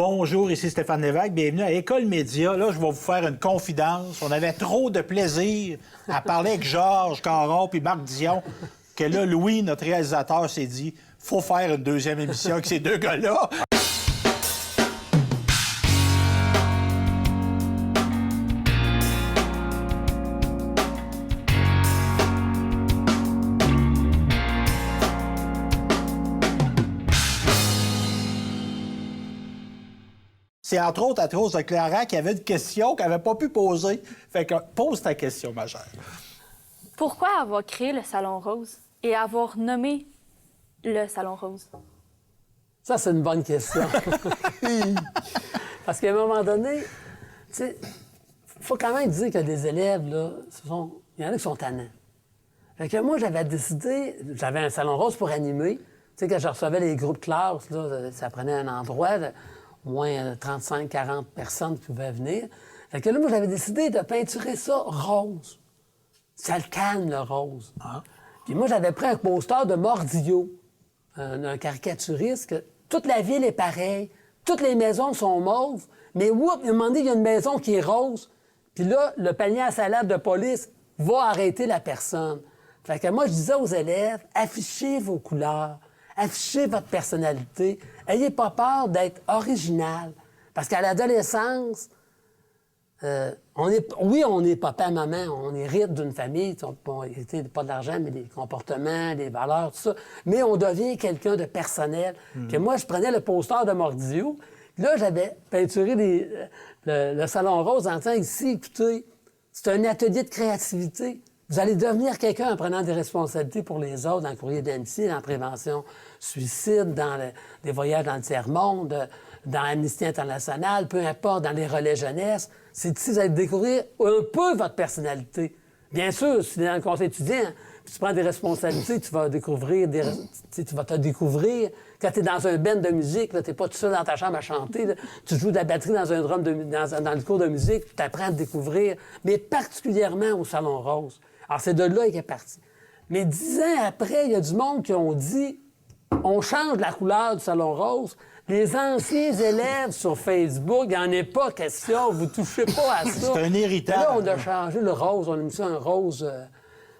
Bonjour, ici Stéphane Lévesque. Bienvenue à École Média. Là, je vais vous faire une confidence. On avait trop de plaisir à parler avec Georges Caron puis Marc Dion que là, Louis, notre réalisateur, s'est dit « Faut faire une deuxième émission avec ces deux gars-là. » C'est entre autres à cause de Clara qui avait une question qu'elle n'avait pas pu poser. Fait que pose ta question, ma chère. Pourquoi avoir créé le Salon Rose et avoir nommé le Salon Rose? Ça, c'est une bonne question. Parce qu'à un moment donné, tu sais, il faut quand même dire qu'il y a des élèves, là, il y en a qui sont tannants. Fait que moi, j'avais décidé, j'avais un Salon Rose pour animer. Tu sais, quand je recevais les groupes classe, là, ça prenait un endroit, au moins 35-40 personnes qui pouvaient venir. Fait que là, moi, j'avais décidé de peinturer ça rose. Ça le calme, le rose. Ah. Puis moi, j'avais pris un poster de Mordillo, un caricaturiste, que toute la ville est pareille, toutes les maisons sont mauves, mais whoop, il m'a demandé, il y a une maison qui est rose. Puis là, le panier à salade de police va arrêter la personne. Fait que moi, je disais aux élèves, affichez vos couleurs, affichez votre personnalité. Ayez pas peur d'être original. Parce qu'à l'adolescence, on est papa, maman, on hérite d'une famille, pas de l'argent, mais des comportements, des valeurs, tout ça. Mais on devient quelqu'un de personnel. Puis moi, je prenais le poster de Mordillo. Là, j'avais peinturé le Salon Rose en disant, ici, écoutez, c'est un atelier de créativité. Vous allez devenir quelqu'un en prenant des responsabilités pour les autres, dans le courrier d'amitié, dans la prévention suicide, dans des voyages dans le tiers-monde, dans Amnesty International, peu importe, dans les relais jeunesse. C'est ici que vous allez découvrir un peu votre personnalité. Bien sûr, si tu es dans le conseil étudiant, puis tu prends des responsabilités, tu vas découvrir tu vas te découvrir. Quand tu es dans un band de musique, tu n'es pas tout seul dans ta chambre à chanter, là, tu joues de la batterie dans un drum dans le cours de musique, tu apprends à te découvrir, mais particulièrement au Salon Rose. Alors, c'est de là qu'il est parti. Mais 10 ans après, il y a du monde qui ont dit on change la couleur du Salon Rose. Les anciens élèves sur Facebook, il n'y en a pas question, vous ne touchez pas à ça. C'est un héritage. Là, on a changé le rose, on a mis ça un rose,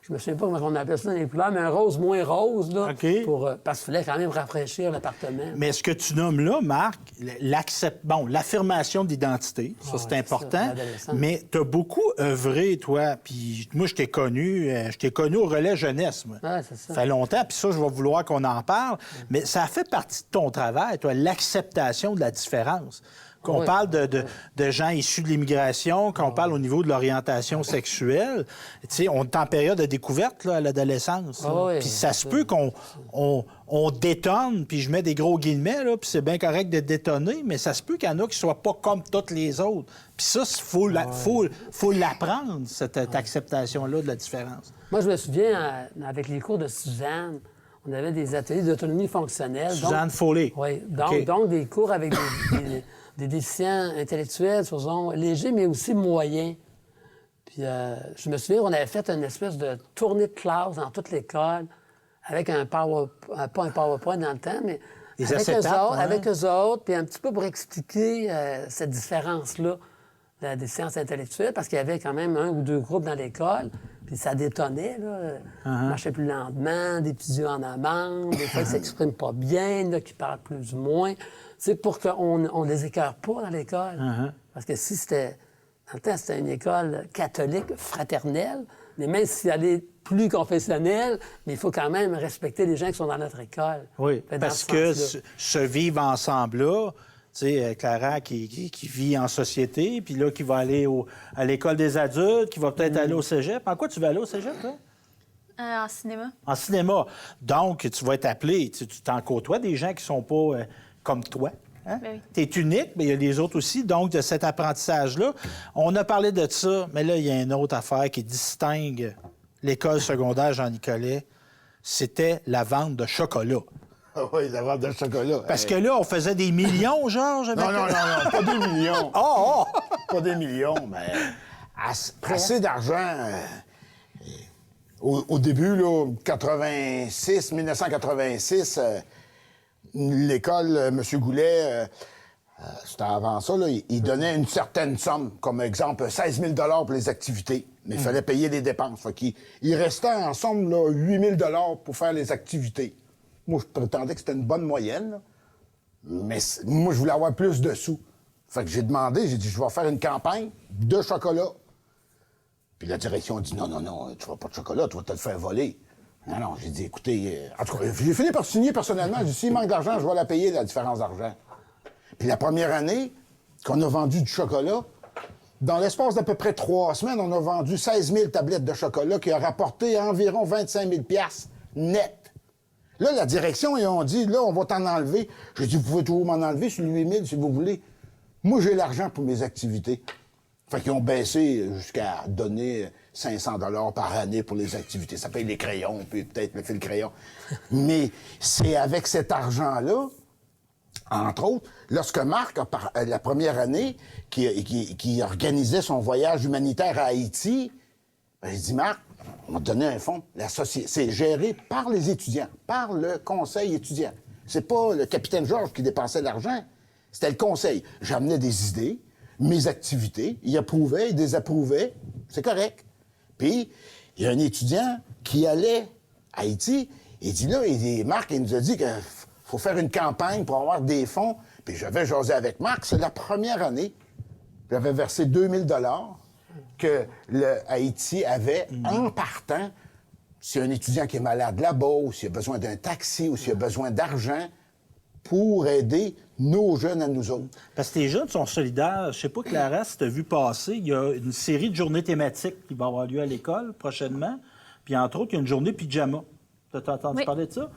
je me souviens pas comment on appelle ça dans les couleurs, mais un rose moins rose, là, OK. parce qu'il fallait quand même rafraîchir l'appartement. Mais ce que tu nommes là, Marc, l'affirmation d'identité, ça, c'est important, mais tu as beaucoup œuvré, toi, puis moi, je t'ai connu au relais jeunesse, moi. Ouais, c'est ça. Ça fait longtemps, puis ça, je vais vouloir qu'on en parle, mais ça fait partie de ton travail, toi, l'acceptation de la différence. Qu'on parle de gens issus de l'immigration, qu'on parle au niveau de l'orientation sexuelle. Tu sais, on est en période de découverte là, à l'adolescence. Puis ça se peut qu'on détonne, puis je mets des gros guillemets, là, puis c'est bien correct de détonner, mais ça se peut qu'il y en a qui ne soient pas comme toutes les autres. Puis ça, il faut l'apprendre, cette acceptation-là de la différence. Moi, je me souviens, avec les cours de Suzanne, on avait des ateliers d'autonomie fonctionnelle. Suzanne Follet. Oui, donc des cours avec des déficients intellectuels, disons, légers, mais aussi moyens. Puis je me souviens, on avait fait une espèce de tournée de classe dans toute l'école, avec pas un PowerPoint dans le temps, mais avec eux autres, puis un petit peu pour expliquer cette différence-là des déficience intellectuelle, parce qu'il y avait quand même 1 ou 2 groupes dans l'école, puis ça détonnait, là. Ils marchaient plus lentement, des petits yeux en amande, des fois ils s'expriment pas bien, là, qui parlent plus ou moins. C'est pour qu'on les écœure pas dans l'école. Parce que si c'était... Dans le temps, c'était une école catholique, fraternelle, mais même si elle est plus confessionnelle, mais il faut quand même respecter les gens qui sont dans notre école. Oui, parce que ce vivre ensemble-là, tu sais, Clara qui vit en société, puis là, qui va aller à l'école des adultes, qui va peut-être aller au cégep. En quoi tu vas aller au cégep, toi? En cinéma. En cinéma. Donc, tu vas être appelé, tu t'en côtoies des gens qui sont pas comme toi. Hein? Ben oui. Tu es unique, mais il y a les autres aussi. Donc, de cet apprentissage-là, on a parlé de ça, mais là, il y a une autre affaire qui distingue l'école secondaire Jean-Nicolet. C'était la vente de chocolat. Ah oui, la vente de chocolat. Parce que là, on faisait des millions, Georges? Non, pas des millions. Pas des millions, mais assez d'argent. Au début, là, 1986, l'école, M. Goulet C'était avant ça, là, il donnait une certaine somme, comme exemple 16 000 pour les activités. Mais il fallait payer les dépenses. Fait qu'il restait en somme là, 8 000 pour faire les activités. Moi, je prétendais que c'était une bonne moyenne, là. Mais moi, je voulais avoir plus de sous. Fait que j'ai dit, je vais faire une campagne de chocolat. Puis la direction a dit, non, tu vas pas de chocolat, tu vas te le faire voler. Non, j'ai dit, écoutez, en tout cas, j'ai fini par signer personnellement. J'ai dit, s'il manque d'argent, je vais la payer, la différence d'argent. Puis la première année qu'on a vendu du chocolat, dans l'espace d'à peu près 3 semaines, on a vendu 16 000 tablettes de chocolat qui a rapporté environ 25 000 $ net. Là, la direction, ils ont dit, là, on va t'en enlever. J'ai dit, vous pouvez toujours m'en enlever sur 8 000 si vous voulez. Moi, j'ai l'argent pour mes activités. Fait qu'ils ont baissé jusqu'à donner 500 $ par année pour les activités. Ça paye les crayons, puis peut-être le fil crayon. Mais c'est avec cet argent-là, entre autres, lorsque Marc, la première année, qui organisait son voyage humanitaire à Haïti, ben, j'ai dit, Marc, on m'a donné un fonds. C'est géré par les étudiants, par le conseil étudiant. C'est pas le capitaine Georges qui dépensait l'argent, c'était le conseil. J'amenais des idées, mes activités, il approuvait, il désapprouvait, c'est correct. Puis, il y a un étudiant qui allait à Haïti, il dit là, Marc, il nous a dit qu'il faut faire une campagne pour avoir des fonds. Puis j'avais jasé avec Marc, c'est la première année, j'avais versé 2 000 $ que Haïti avait en partant, s'il y a un étudiant qui est malade là-bas, ou s'il a besoin d'un taxi, ou s'il a besoin d'argent, pour aider nos jeunes à nous autres. Parce que les jeunes sont solidaires. Je sais pas, Clara, si tu as vu passer, il y a une série de journées thématiques qui va avoir lieu à l'école prochainement. Puis entre autres, il y a une journée pyjama. Tu as entendu parler de ça?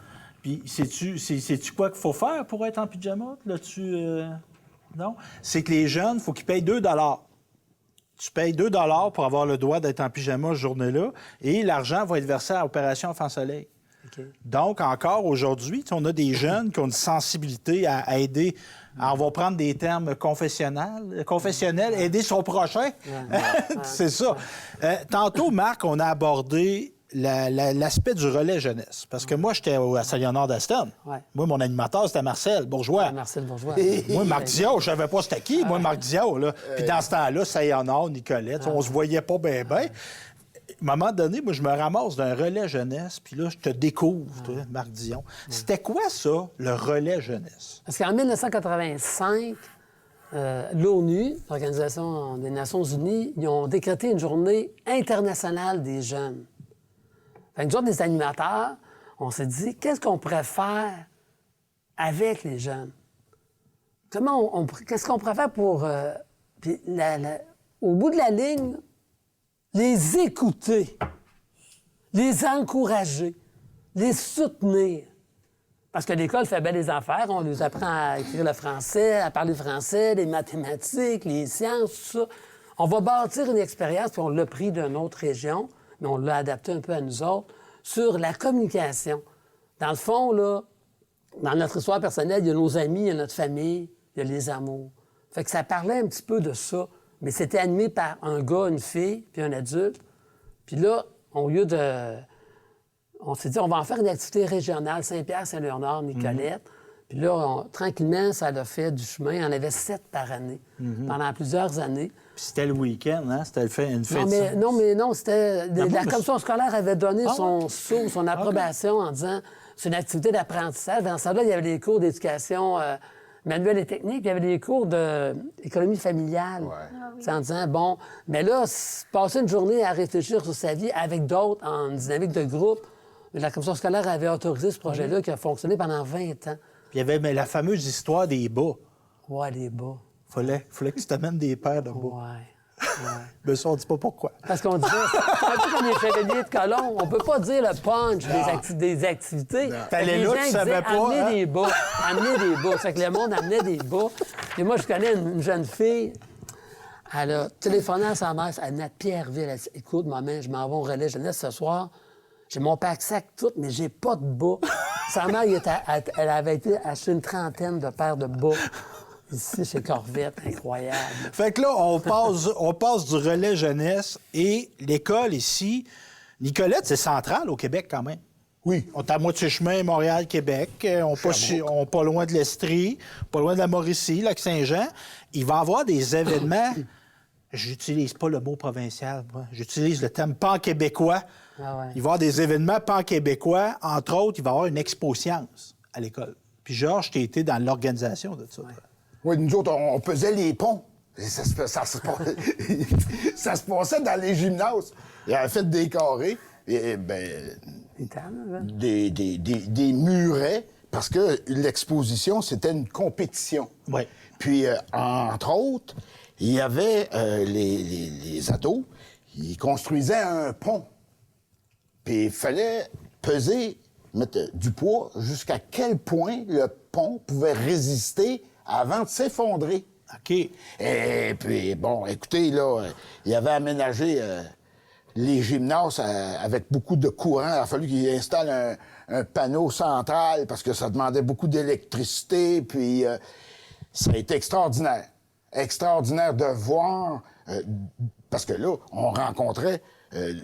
Puis sais-tu quoi qu'il faut faire pour être en pyjama? Là-dessus, non? C'est que les jeunes, il faut qu'ils payent 2 $. Tu payes 2 $ pour avoir le droit d'être en pyjama cette journée-là, et l'argent va être versé à Opération Enfant Soleil. Okay. Donc, encore aujourd'hui, on a des jeunes qui ont une sensibilité à aider. On va prendre des termes confessionnels, aider son prochain. C'est ça. Tantôt, Marc, on a abordé l'aspect du relais jeunesse. Parce que moi, j'étais à Saint-Léonard d'Aston. Ouais. Moi, mon animateur, c'était Marcel Bourgeois. Ouais, Marcel Bourgeois. Moi, Marc Diaw, je savais pas c'était qui. Moi, Marc Diaw, là. Puis dans ce temps-là, Saint-Léonard, Nicolette, on se voyait pas bien. À un moment donné, moi, je me ramasse d'un relais jeunesse, puis là, je te découvre, toi, Marc Dion. C'était quoi, ça, le relais jeunesse? Parce qu'en 1985, l'ONU, l'Organisation des Nations Unies, ils ont décrété une journée internationale des jeunes. Fait que nous autres, les animateurs, on s'est dit, qu'est-ce qu'on pourrait faire avec les jeunes? Qu'est-ce qu'on pourrait faire pour... puis au bout de la ligne, les écouter, les encourager, les soutenir. Parce que l'école fait bien des affaires. On nous apprend à écrire le français, à parler français, les mathématiques, les sciences, tout ça. On va bâtir une expérience, puis on l'a pris d'une autre région, mais on l'a adapté un peu à nous autres, sur la communication. Dans le fond, là, dans notre histoire personnelle, il y a nos amis, il y a notre famille, il y a les amours. Fait que ça parlait un petit peu de ça. Mais c'était animé par un gars, une fille, puis un adulte. Puis là, au lieu de... On s'est dit, on va en faire une activité régionale, Saint-Pierre, Saint-Léonard, Nicolette. Puis là, tranquillement, ça a fait du chemin. Il y en avait 7 par année, pendant plusieurs années. Puis c'était le week-end, hein? C'était une fête. Non, c'était... La commission scolaire avait donné son approbation en disant, c'est une activité d'apprentissage. Dans ça, là, il y avait des cours d'éducation... manuel et technique, puis il y avait des cours d'économie familiale. Ouais. En disant, bon, mais là, passer une journée à réfléchir sur sa vie avec d'autres en dynamique de groupe, la commission scolaire avait autorisé ce projet-là qui a fonctionné pendant 20 ans. Puis il y avait la fameuse histoire des bas. Ouais, les bas. Fallait que tu t'amènes des paires de bas. Ouais. Mais ça, on ne dit pas pourquoi. Parce qu'on disait, c'est un peu comme les chevaliers de colon. On ne peut pas dire le punch des activités. T'allais là, tu savais pas. Amener des bas. C'est que le monde amenait des bas. Et moi, je connais une jeune fille. Elle a téléphoné à sa mère. Elle venait de Pierreville. Elle dit, écoute, maman, je m'en vais au relais jeunesse ce soir. J'ai mon pack-sac tout, mais j'ai pas de bas. Sa mère, elle avait été acheter une 30aine de paires de bas. Ici, chez Corvette, incroyable. Fait que là, on passe du relais jeunesse et l'école ici. Nicolette, c'est central au Québec quand même. Oui. On est à moitié chemin, Montréal, Québec. On n'est pas loin de l'Estrie, pas loin de la Mauricie, Lac-Saint-Jean. Il va y avoir des événements. J'utilise pas le mot provincial, moi. J'utilise le terme pan-québécois. Ah ouais. Il va y avoir des événements pan-québécois. Entre autres, il va y avoir une expo-science à l'école. Puis Georges, tu été dans l'organisation de ça. Oui, nous autres, on pesait les ponts. Et ça se passait dans les gymnases. Il avait fait des carrés. Et, des murets, parce que l'exposition, c'était une compétition. Oui. Puis, entre autres, il y avait les ados, ils construisaient un pont. Puis il fallait peser, mettre du poids, jusqu'à quel point le pont pouvait résister avant de s'effondrer. OK. Et puis, bon, écoutez, là, il avait aménagé les gymnases avec beaucoup de courant. Il a fallu qu'il installe un panneau central parce que ça demandait beaucoup d'électricité. Puis, ça a été extraordinaire. Extraordinaire de voir, parce que là, on rencontrait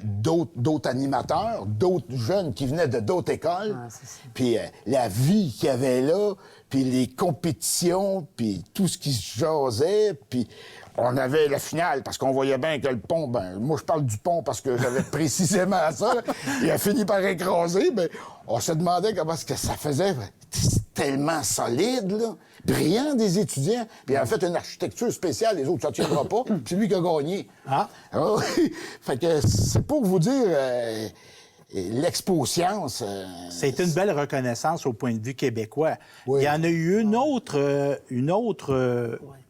d'autres animateurs, d'autres jeunes qui venaient de d'autres écoles. Ah, c'est ça. Puis la vie qu'il y avait là, puis les compétitions, puis tout ce qui se jasait, puis on avait la finale, parce qu'on voyait bien que le pont, moi je parle du pont parce que j'avais précisément ça, il a fini par écraser, mais on se demandait comment est-ce que ça faisait. C'est tellement solide, là. Brillant des étudiants. Puis il a fait une architecture spéciale, les autres, ça ne tiendra pas. Puis c'est lui qui a gagné. Ah. Oui. Fait que c'est pour vous dire, l'expo-science... C'est une belle reconnaissance au point de vue québécois. Oui. Il y en a eu une autre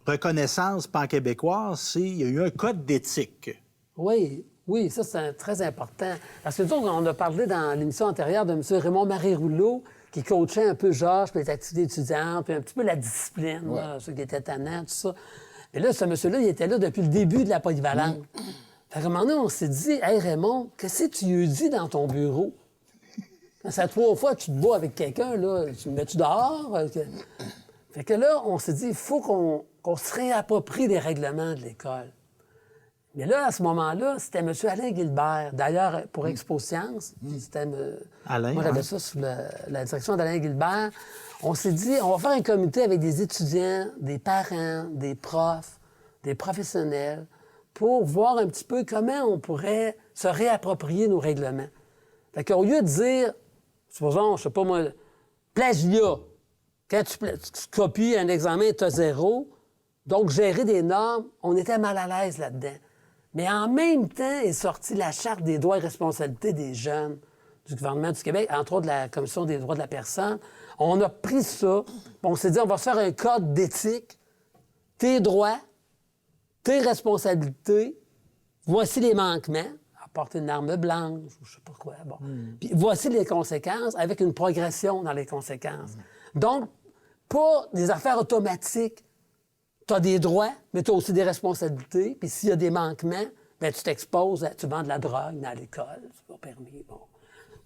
reconnaissance pan-québécoise, c'est il y a eu un code d'éthique. Oui, ça, c'est très important. Parce que nous autres, on a parlé dans l'émission antérieure de M. Raymond-Marie Rouleau, qui coachait un peu Georges, puis les activités étudiantes, puis un petit peu la discipline, là, ceux qui étaient tannants, tout ça. Et là, ce monsieur-là, il était là depuis le début de la polyvalente. Fait qu'à un moment donné, on s'est dit, « Hey, Raymond, qu'est-ce que tu lui dis dans ton bureau? Quand ça 3 fois que tu te bats avec quelqu'un, là, tu me mets-tu dehors? » Fait que là, on s'est dit, il faut qu'on se réapproprie les règlements de l'école. Mais là, à ce moment-là, c'était M. Alain Guilbert. D'ailleurs, pour Expo Sciences, c'était... Alain, moi, j'avais ouais. ça sous la direction d'Alain Guilbert. On s'est dit, on va faire un comité avec des étudiants, des parents, des profs, des professionnels, pour voir un petit peu comment on pourrait se réapproprier nos règlements. Fait qu'au lieu de dire, supposons, je sais pas moi, plagiat, quand tu copies un examen, tu as 0, donc gérer des normes, on était mal à l'aise là-dedans. Mais en même temps est sortie la Charte des droits et responsabilités des jeunes du gouvernement du Québec, entre autres la Commission des droits de la personne. On a pris ça, puis on s'est dit, on va se faire un code d'éthique, tes droits, tes responsabilités, voici les manquements, apporter une arme blanche, ou je sais pas quoi, bon. Puis voici les conséquences, avec une progression dans les conséquences. Donc, pas des affaires automatiques. Tu as des droits, mais tu as aussi des responsabilités. Puis s'il y a des manquements, bien, tu t'exposes, tu vends de la drogue dans l'école, c'est pas permis, bon.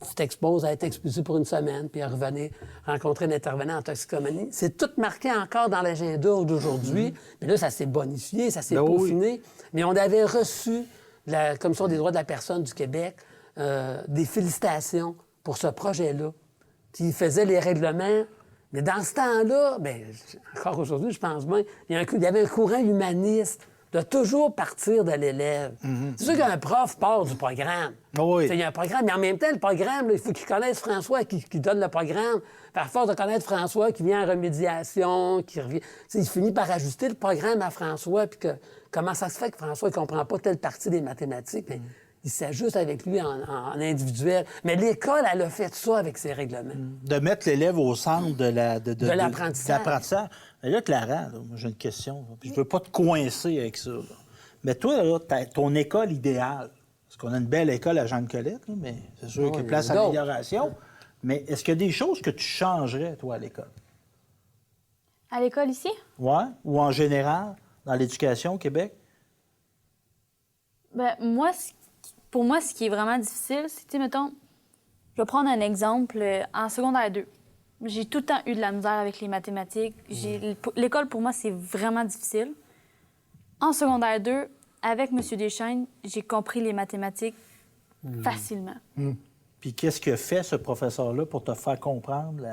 Tu t'exposes à être expulsé pour une semaine, puis à revenir rencontrer un intervenant en toxicomanie. C'est tout marqué encore dans l'agenda d'aujourd'hui. Mais là, ça s'est bonifié, ça s'est peaufiné. Mais on avait reçu de la Commission des droits de la personne du Québec des félicitations pour ce projet-là, qui faisait les règlements. Mais dans ce temps-là, bien, encore aujourd'hui, je pense bien, il y avait un courant humaniste de toujours partir de l'élève. C'est sûr qu'un prof part du programme. Oui. Il y a un programme, mais en même temps, le programme, là, il faut qu'il connaisse François qui donne le programme. Par force de connaître François qui vient en remédiation, qui revient... il finit par ajuster le programme à François, puis que comment ça se fait que François ne comprend pas telle partie des mathématiques, bien, il s'ajuste avec lui en individuel. Mais l'école, elle a fait ça avec ses règlements. De mettre l'élève au centre de l'apprentissage. Mais là, Clara, là, moi, j'ai une question. Là, puis je veux pas te coincer avec ça. Là. Mais toi, là, ton école idéale, parce qu'on a une belle école à Jean-Colette, là, mais c'est sûr qu'il y a place à l'amélioration. Mais est-ce qu'il y a des choses que tu changerais, toi, à l'école? À l'école ici? Oui? Ou en général, dans l'éducation au Québec? Ben, pour moi, ce qui est vraiment difficile, c'est, tu sais, mettons, je vais prendre un exemple. En secondaire 2, j'ai tout le temps eu de la misère avec les mathématiques. L'école, pour moi, c'est vraiment difficile. En secondaire 2, avec M. Deschênes, j'ai compris les mathématiques facilement. Puis qu'est-ce que fait ce professeur-là pour te faire comprendre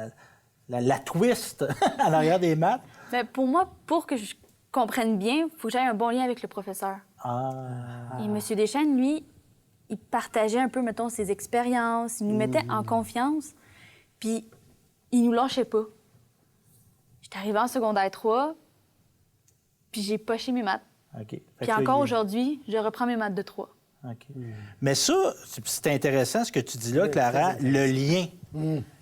la twist à l'arrière des maths? Ben, pour moi, pour que je comprenne bien, il faut que j'aie un bon lien avec le professeur. Et M. Deschênes, lui, il partageait un peu, mettons, ses expériences, il nous mettait en confiance, puis il nous lâchait pas. J'étais arrivée en secondaire 3, puis j'ai poché mes maths. OK. Fait Puis que là, encore aujourd'hui, je reprends mes maths de 3. OK. Mais ça, c'est intéressant ce que tu dis là, Clara, le lien.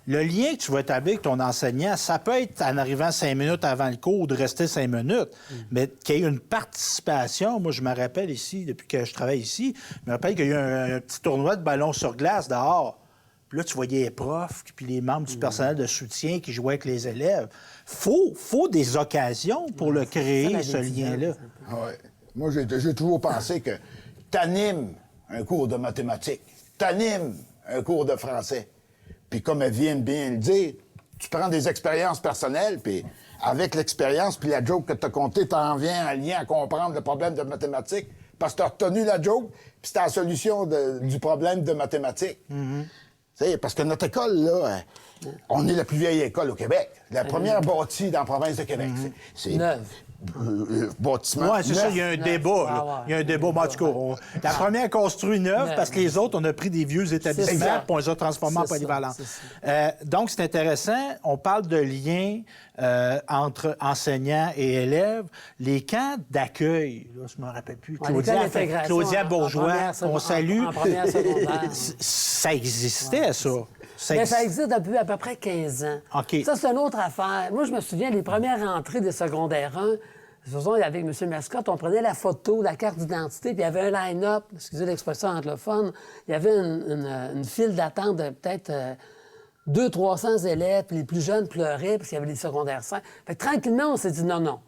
Le lien que tu vas établir avec ton enseignant, ça peut être en arrivant 5 minutes avant le cours ou de rester 5 minutes, mais qu'il y ait une participation. Moi, je me rappelle ici, depuis que je travaille ici, je me rappelle qu'il y a eu un petit tournoi de ballon sur glace dehors. Puis là, tu voyais les profs, puis les membres du personnel de soutien qui jouaient avec les élèves. Faut des occasions pour le créer, ce lien-là. Ouais. Moi, j'ai toujours pensé que t'animes un cours de mathématiques, t'animes un cours de français. Puis comme elle vient de bien le dire, tu prends des expériences personnelles, puis avec l'expérience puis la joke que t'as contée, t'en viens en lien à comprendre le problème de mathématiques parce que t'as retenu la joke, puis c'était la solution du problème de mathématiques. Tu sais, parce que notre école, là, on est la plus vieille école au Québec. La première bâtie dans la province de Québec. C'est Neuve. Bâtiment. Oui, c'est ça, il y a un débat. Ah là. ouais. Il y a un débat. Mais en tout cas, la première construite neuve, parce que les autres, on a pris des vieux établissements ça. pour les a transformés en C'est ça, polyvalents. c'est Donc, c'est intéressant. On parle de lien entre enseignants et élèves. Les camps d'accueil, là, je ne me rappelle plus. Ouais, les camps d'intégration Claudia en Bourgeois, première, on salue. en première secondaire. Ça existait, ça. Mais ça existe depuis à peu près 15 ans. OK. Ça, c'est une autre affaire. Moi, je me souviens, les premières rentrées des secondaires 1, faisons, avec M. Mascotte, on prenait la photo, la carte d'identité, puis il y avait un line-up, excusez l'expression anglophone, il y avait une file d'attente de peut-être 200-300 élèves, puis les plus jeunes pleuraient parce qu'il y avait les secondaires 5. Fait que tranquillement, on s'est dit non.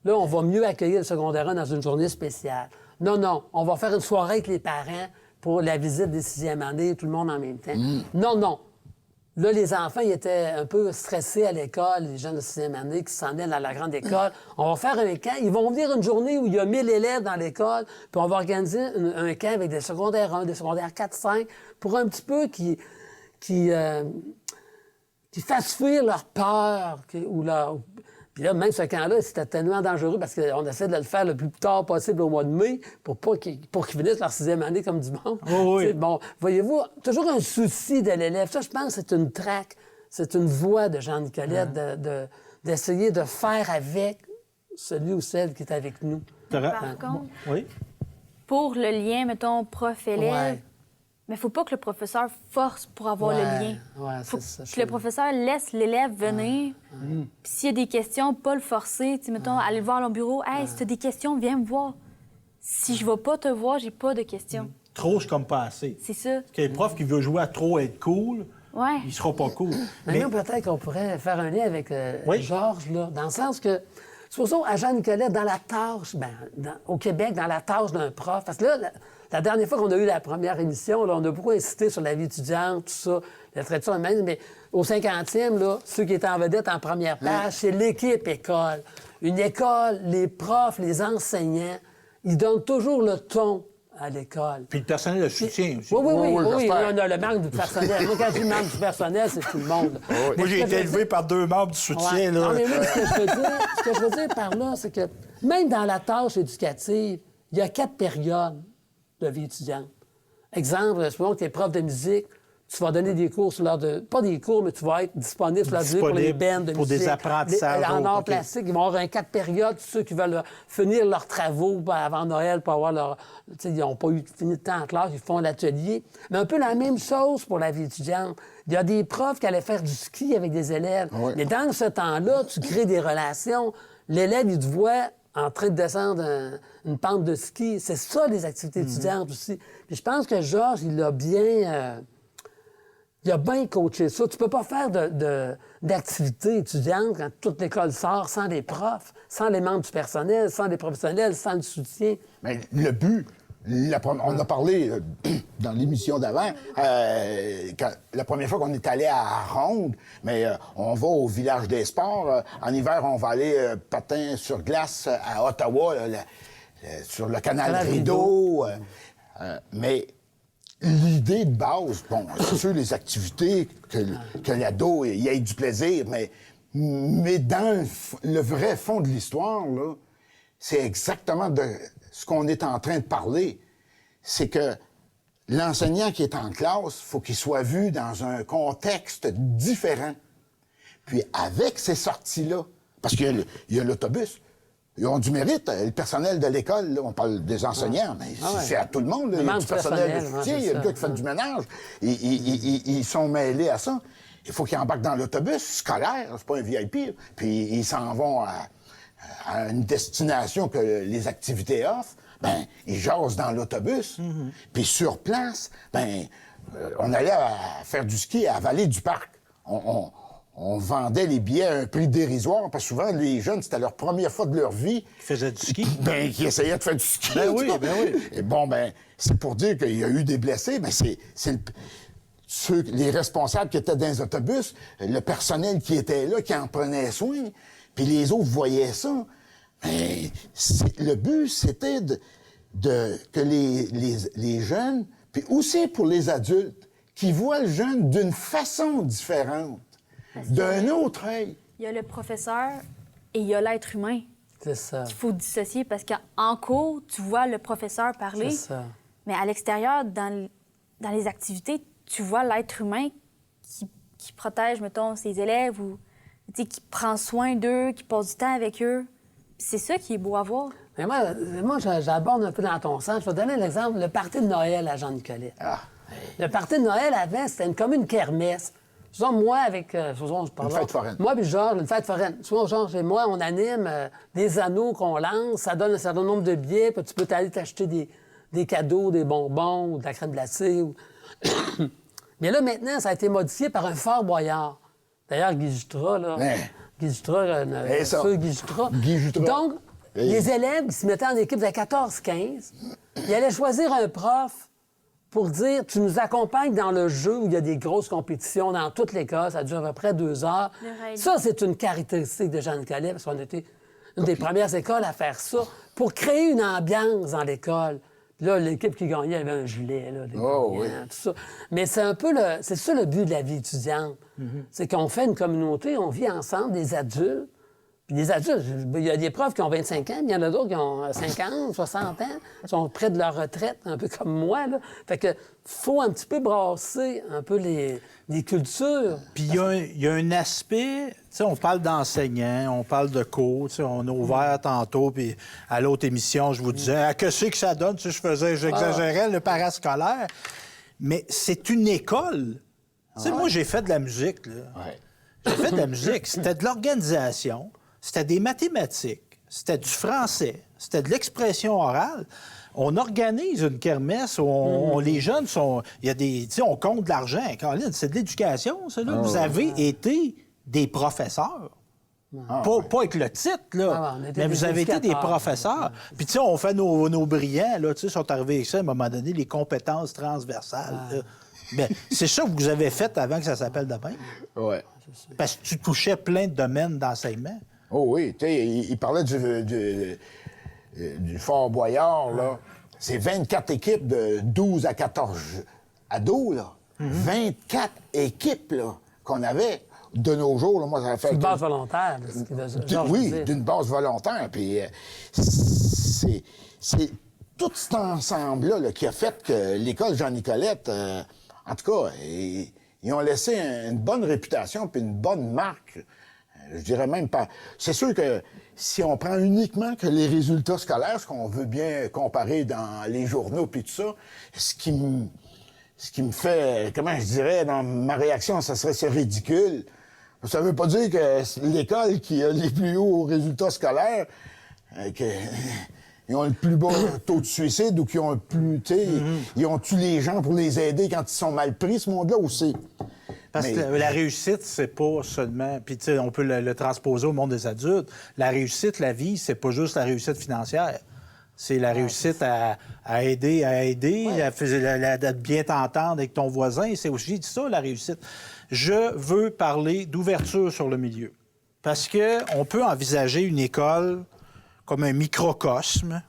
Là, on va mieux accueillir le secondaire 1 dans une journée spéciale. Non, on va faire une soirée avec les parents pour la visite des 6e années, tout le monde en même temps. Non. Là, les enfants, ils étaient un peu stressés à l'école, les jeunes de 6e année qui s'en allaient dans la grande école. On va faire un camp. Ils vont venir une journée où il y a 1000 élèves dans l'école, puis on va organiser un camp avec des secondaires 1, des secondaires 4, 5, pour un petit peu qui fassent fuir leur peur ou leur... Puis là, même ce camp-là, c'était tellement dangereux parce qu'on essaie de le faire le plus tard possible au mois de mai pour qu'ils finissent leur 6e année comme du monde. Oui. Bon, voyez-vous, toujours un souci de l'élève. Ça, je pense, c'est une traque, c'est une voie de Jean Nicolette d'essayer de faire avec celui ou celle qui est avec nous. Par contre, Oui. pour le lien, mettons, prof-élève, Ouais. mais il ne faut pas que le professeur force pour avoir le lien. Ouais, Faut c'est ça. que le professeur laisse l'élève venir. Puis s'il y a des questions, pas le forcer. Tu sais, mettons, aller le voir à leur bureau. « Hey, si tu as des questions, viens me voir. » Si je ne vais pas te voir, j'ai pas de questions. Trop, c'est comme pas assez. C'est ça. Parce que les profs qui veulent jouer à trop être cool, Ouais. il sera pas cool. Maintenant, peut-être qu'on pourrait faire un lien avec Oui. Georges, là, dans le sens que, supposons, à Jean Nicolette, dans la tâche, au Québec, dans la tâche d'un prof, parce que là, la dernière fois qu'on a eu la première émission, là, on a beaucoup insisté sur la vie étudiante, tout ça, la tradition humaine, mais au 50e, là, ceux qui étaient en vedette en première page, c'est l'équipe école. Une école, les profs, les enseignants, ils donnent toujours le ton à l'école. Puis le personnel de soutien aussi. Oui, j'espère. on a le manque du personnel. Moi, quand je dis manque du personnel, c'est tout le monde. là. Moi, Mais j'ai ce que été je veux élevé dire- par 2 membres du soutien. Ouais. Là. Non, mais moi, ce que je veux dire par là, c'est que même dans la tâche éducative, il y a 4 périodes de vie étudiante. Exemple, supposons que tu es prof de musique, tu vas donner des cours sur l'heure de... Pas des cours, mais tu vas être disponible sur l'heure de pour les bands de pour des musique. apprentissages En autres, art OK. plastique, ils vont avoir un 4 périodes, ceux qui veulent finir leurs travaux avant Noël pour avoir leur... Tu sais, ils n'ont pas eu fini de temps en classe, ils font l'atelier. Mais un peu la même chose pour la vie étudiante. Il y a des profs qui allaient faire du ski avec des élèves. Oui. Mais dans ce temps-là, tu crées des relations. L'élève, il te voit en train de descendre une pente de ski. C'est ça, les activités étudiantes aussi. Puis je pense que Georges, il a bien coaché ça. Tu peux pas faire d'activités étudiantes quand toute l'école sort sans les profs, sans les membres du personnel, sans les professionnels, sans le soutien. Mais le but, on a parlé dans l'émission d'avant, la première fois qu'on est allé à Ronde, mais on va au village des sports. En hiver, on va aller patin sur glace à Ottawa, sur le canal Rideau. Mais l'idée de base, bon, c'est sûr, les activités, que l'ado y ait du plaisir, mais dans le vrai fond de l'histoire, là, c'est exactement de ce qu'on est en train de parler. C'est que l'enseignant qui est en classe, il faut qu'il soit vu dans un contexte différent. Puis avec ces sorties-là, parce qu'il y a l'autobus, ils ont du mérite. Le personnel de l'école, là, on parle des enseignants, mais c'est à tout le monde. Là. Il y a du personnel de soutien, il y a le gars qui fait du ménage. Ils sont mêlés à ça. Il faut qu'ils embarquent dans l'autobus scolaire, c'est pas un VIP. Puis ils s'en vont à une destination que les activités offrent. Ben, ils jasent dans l'autobus. Puis sur place, ben, on allait faire du ski à la vallée du parc. On vendait les billets à un prix dérisoire, parce que souvent, les jeunes, c'était leur première fois de leur vie. Qui faisaient du ski? Ben, qui essayaient de faire du ski. Ben oui, ben oui. Et bon, ben, c'est pour dire qu'il y a eu des blessés, mais les responsables qui étaient dans les autobus, le personnel qui était là, qui en prenait soin, puis les autres voyaient ça. Mais le but, c'était que les jeunes, puis aussi pour les adultes, qui voient le jeune d'une façon différente. D'un autre œil. Il y a le professeur et il y a l'être humain. C'est ça. Il faut dissocier parce qu'en cours, tu vois le professeur parler, C'est ça. mais à l'extérieur, dans les activités, tu vois l'être humain qui protège, mettons, ses élèves ou qui prend soin d'eux, qui passe du temps avec eux. Puis c'est ça qui est beau à voir. Mais moi j'aborde un peu dans ton sens. Je vais donner l'exemple, le party de Noël à Jean-Nicolet. Ah. Le party de Noël, avant, c'était comme une kermesse. Souvent, moi, avec... Une fête foraine. Moi puis Georges, une fête foraine. Souvent, Georges et moi, on anime des anneaux qu'on lance. Ça donne un certain nombre de billets. Puis tu peux aller t'acheter des cadeaux, des bonbons ou de la crème glacée. Mais là, maintenant, ça a été modifié par un Fort Boyard. D'ailleurs, Guy Jutras, là... Ouais. Guy Jutras, Guy Jutras. Guy Jutras. Donc, les élèves qui se mettaient en équipe de 14-15, ils allaient choisir un prof pour dire « Tu nous accompagnes dans le jeu où il y a des grosses compétitions dans toute l'école, ça dure à peu près 2 heures. » Ça, c'est une caractéristique de Jean-Nicolet, parce qu'on était une des premières écoles à faire ça, pour créer une ambiance dans l'école. Puis là, l'équipe qui gagnait avait un gilet, là, des gagnants, tout ça. Mais c'est un peu c'est ça le but de la vie étudiante. C'est qu'on fait une communauté, on vit ensemble, des adultes. Puis les adultes, il y a des profs qui ont 25 ans, mais il y en a d'autres qui ont 50, 60 ans, sont près de leur retraite, un peu comme moi, là. Fait que faut un petit peu brasser un peu les cultures. Puis il y a un aspect, tu sais, on parle d'enseignants, on parle de cours, tu sais, on a ouvert tantôt, puis à l'autre émission, je vous disais, que c'est que ça donne, tu sais, j'exagérais, le parascolaire, mais c'est une école. Tu sais, moi, j'ai fait de la musique, là. Ouais. J'ai fait de la musique, c'était de l'organisation, c'était des mathématiques, c'était du français, c'était de l'expression orale. On organise une kermesse où les jeunes sont... Il y a des... Tu sais, on compte de l'argent. Caroline, c'est de l'éducation, ça, là. Vous avez été des professeurs. Pas avec le titre, là. Mais vous avez été des professeurs. Puis, tu sais, on fait nos brillants, là. Tu sais, sont arrivés avec ça, à un moment donné, les compétences transversales, là. Bien, c'est ça que vous avez fait avant que ça s'appelle de même. Ouais. Parce que tu touchais plein de domaines d'enseignement. Oh oui, tu sais, il parlait du Fort Boyard, là. C'est 24 équipes de 12 à 14 ados, là. 24 équipes, là, qu'on avait de nos jours. Là, moi, ça a fait... Une base volontaire. Oui, d'une base volontaire. Puis c'est tout cet ensemble-là là, qui a fait que l'école Jean-Nicolette, en tout cas, ils ont laissé une bonne réputation puis une bonne marque. Je dirais même pas... C'est sûr que si on prend uniquement que les résultats scolaires, ce qu'on veut bien comparer dans les journaux puis tout ça, ce qui me fait, comment je dirais, dans ma réaction, ça serait c'est ridicule. Ça veut pas dire que l'école qui a les plus hauts résultats scolaires, ils ont le plus bas taux de suicide ou qui ont le plus, tu sais, ils ont tué les gens pour les aider quand ils sont mal pris, ce monde-là aussi. Parce que la réussite, c'est pas seulement... Puis, tu sais, on peut le transposer au monde des adultes. La réussite, la vie, c'est pas juste la réussite financière. C'est la réussite à aider, à bien t'entendre avec ton voisin. C'est aussi ça, la réussite. Je veux parler d'ouverture sur le milieu. Parce qu'on peut envisager une école comme un microcosme.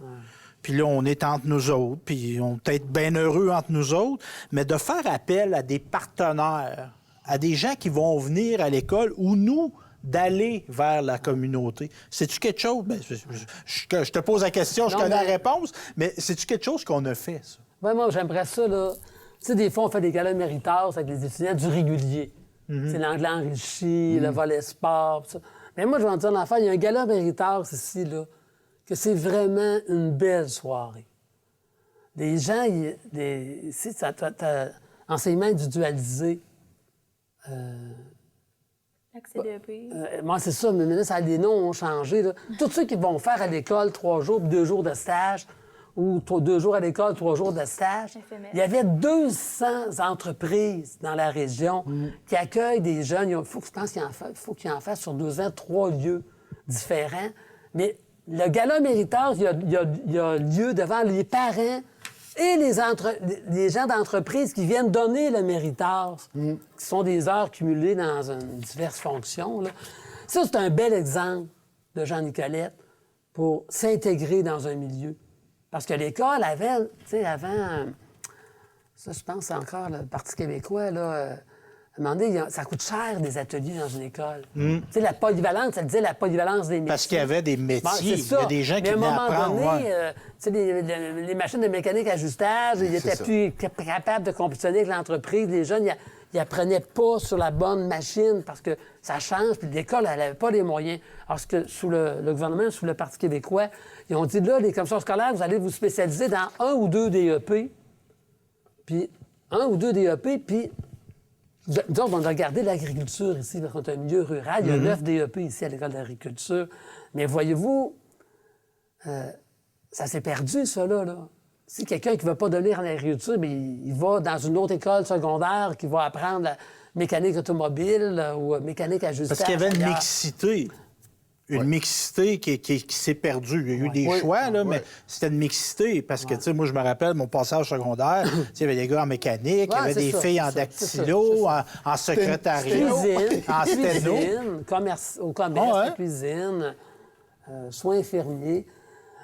puis là, on est entre nous autres, puis on peut être bien heureux entre nous autres, mais de faire appel à des partenaires, à des gens qui vont venir à l'école ou nous, d'aller vers la communauté. C'est-tu quelque chose? Bien, je te pose la question, je connais la réponse, mais c'est-tu quelque chose qu'on a fait, ça? Ouais, moi, j'aimerais ça, là. Tu sais, des fois, on fait des galas méritas avec les étudiants du régulier. C'est l'anglais enrichi, le volet sport, tout ça. Mais moi, je vais en dire l'affaire, il y a un gala méritas ici, là, que c'est vraiment une belle soirée. Les gens, ici, t'as enseignement individualisé. Accès DEP. Moi, c'est ça, mais maintenant, ça, les noms ont changé. Là. Tous ceux qui vont faire à l'école 3 jours, puis 2 jours de stage, ou 2 jours à l'école, 3 jours de stage, FMS. il y avait 200 entreprises dans la région qui accueillent des jeunes. Je pense qu'il faut en fassent sur 2 ans 3 lieux différents. Mais le gala méritage, il y a lieu devant les parents et les gens d'entreprise qui viennent donner le méritage, qui sont des heures cumulées dans diverses fonctions. Là. Ça, c'est un bel exemple de Jean Nicolette pour s'intégrer dans un milieu. Parce que l'école avait, tu sais, avant, ça, je pense, c'est encore le Parti québécois, là, à un moment donné, ça coûte cher des ateliers dans une école. Tu sais, la polyvalence, ça disait la polyvalence des métiers. Parce qu'il y avait des métiers, Bon, c'est il y a des gens qui venaient apprendre. Mais à un moment donné, ouais. tu sais, les machines de mécanique ajustage, ils étaient plus capables de compétitionner avec l'entreprise. Les jeunes, ils apprenaient pas sur la bonne machine parce que ça change, puis l'école, elle n'avait pas les moyens. Alors que sous le gouvernement, sous le Parti québécois, ils ont dit, là, les commissions scolaires, vous allez vous spécialiser dans 1 ou 2 DEP, puis 1 ou 2 DEP, puis nous autres, on a regardé l'agriculture ici, parce qu'on est un milieu rural. Il y a 9 DEP ici à l'École d'agriculture. Mais voyez-vous, ça s'est perdu, ça, là. Si quelqu'un qui ne veut pas devenir en agriculture, mais il va dans une autre école secondaire qui va apprendre la mécanique automobile ou mécanique ajustage. Parce qu'il y avait une ailleurs. mixité. Une mixité qui s'est perdue. Il y a eu des choix, là, mais c'était une mixité. Parce que, tu sais, moi, je me rappelle mon passage secondaire, il y avait des gars en mécanique, il y avait des filles en dactylo, en secrétariat, en sténo. Cuisine, au commerce, cuisine, soins infirmiers.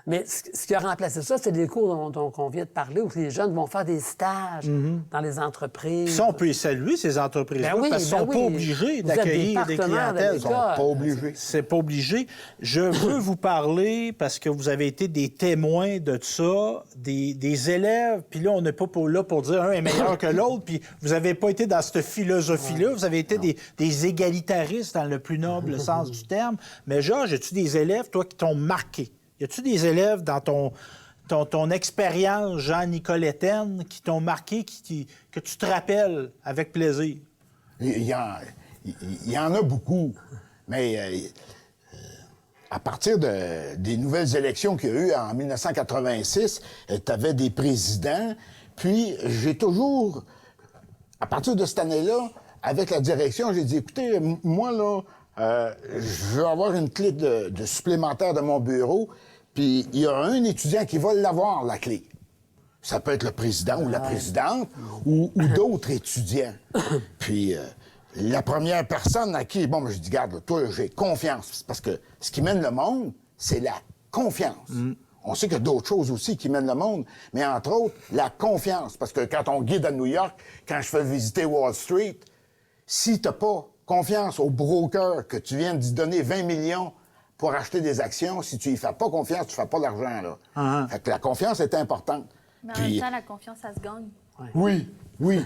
Mais ce qui a remplacé ça, c'est des cours dont on vient de parler, où les jeunes vont faire des stages dans les entreprises. Puis ça, on peut les saluer, ces entreprises-là, parce qu'ils ne sont pas obligés d'accueillir des clientèles. Ils sont pas obligés. C'est pas obligé. Je veux vous parler, parce que vous avez été des témoins de ça, des élèves, puis là, on n'est pas là pour dire un est meilleur que l'autre, puis vous n'avez pas été dans cette philosophie-là, vous avez été des égalitaristes dans le plus noble sens du terme. Mais Georges, as-tu des élèves, toi, qui t'ont marqué? Y a-tu des élèves dans ton expérience Jean-Nicolettaine qui t'ont marqué, que tu te rappelles avec plaisir? Il y en a beaucoup. Mais à partir des nouvelles élections qu'il y a eu en 1986, tu avais des présidents. Puis j'ai toujours, à partir de cette année-là, avec la direction, j'ai dit, écoutez, moi, là, je veux avoir une clé de supplémentaire de mon bureau, puis il y a un étudiant qui va l'avoir, la clé. Ça peut être le président ou la présidente ou d'autres étudiants. Puis la première personne à qui, bon, je dis, garde, toi, j'ai confiance. Parce que ce qui mène le monde, c'est la confiance. On sait qu'il y a d'autres choses aussi qui mènent le monde, mais entre autres, la confiance. Parce que quand on guide à New York, quand je fais visiter Wall Street, si t'as pas confiance au broker que tu viens d'y donner 20 millions pour acheter des actions, si tu y fais pas confiance, tu fais pas d'argent, là. Fait que la confiance est importante. Mais en même temps, la confiance, ça se gagne. Oui,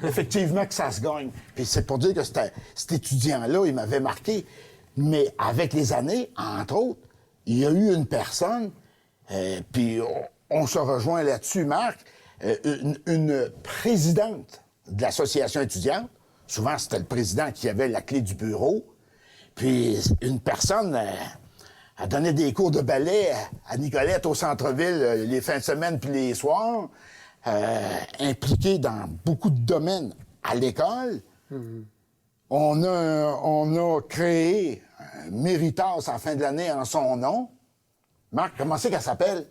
effectivement que ça se gagne. Puis c'est pour dire que cet étudiant-là, il m'avait marqué. Mais avec les années, entre autres, il y a eu une personne, puis on se rejoint là-dessus, Marc, une présidente de l'association étudiante. Souvent, c'était le président qui avait la clé du bureau. Puis une personne a donné des cours de ballet à Nicolette au centre-ville les fins de semaine puis les soirs, impliquée dans beaucoup de domaines à l'école. On a créé un Méritas en fin de l'année en son nom. Marc, comment c'est qu'elle s'appelle?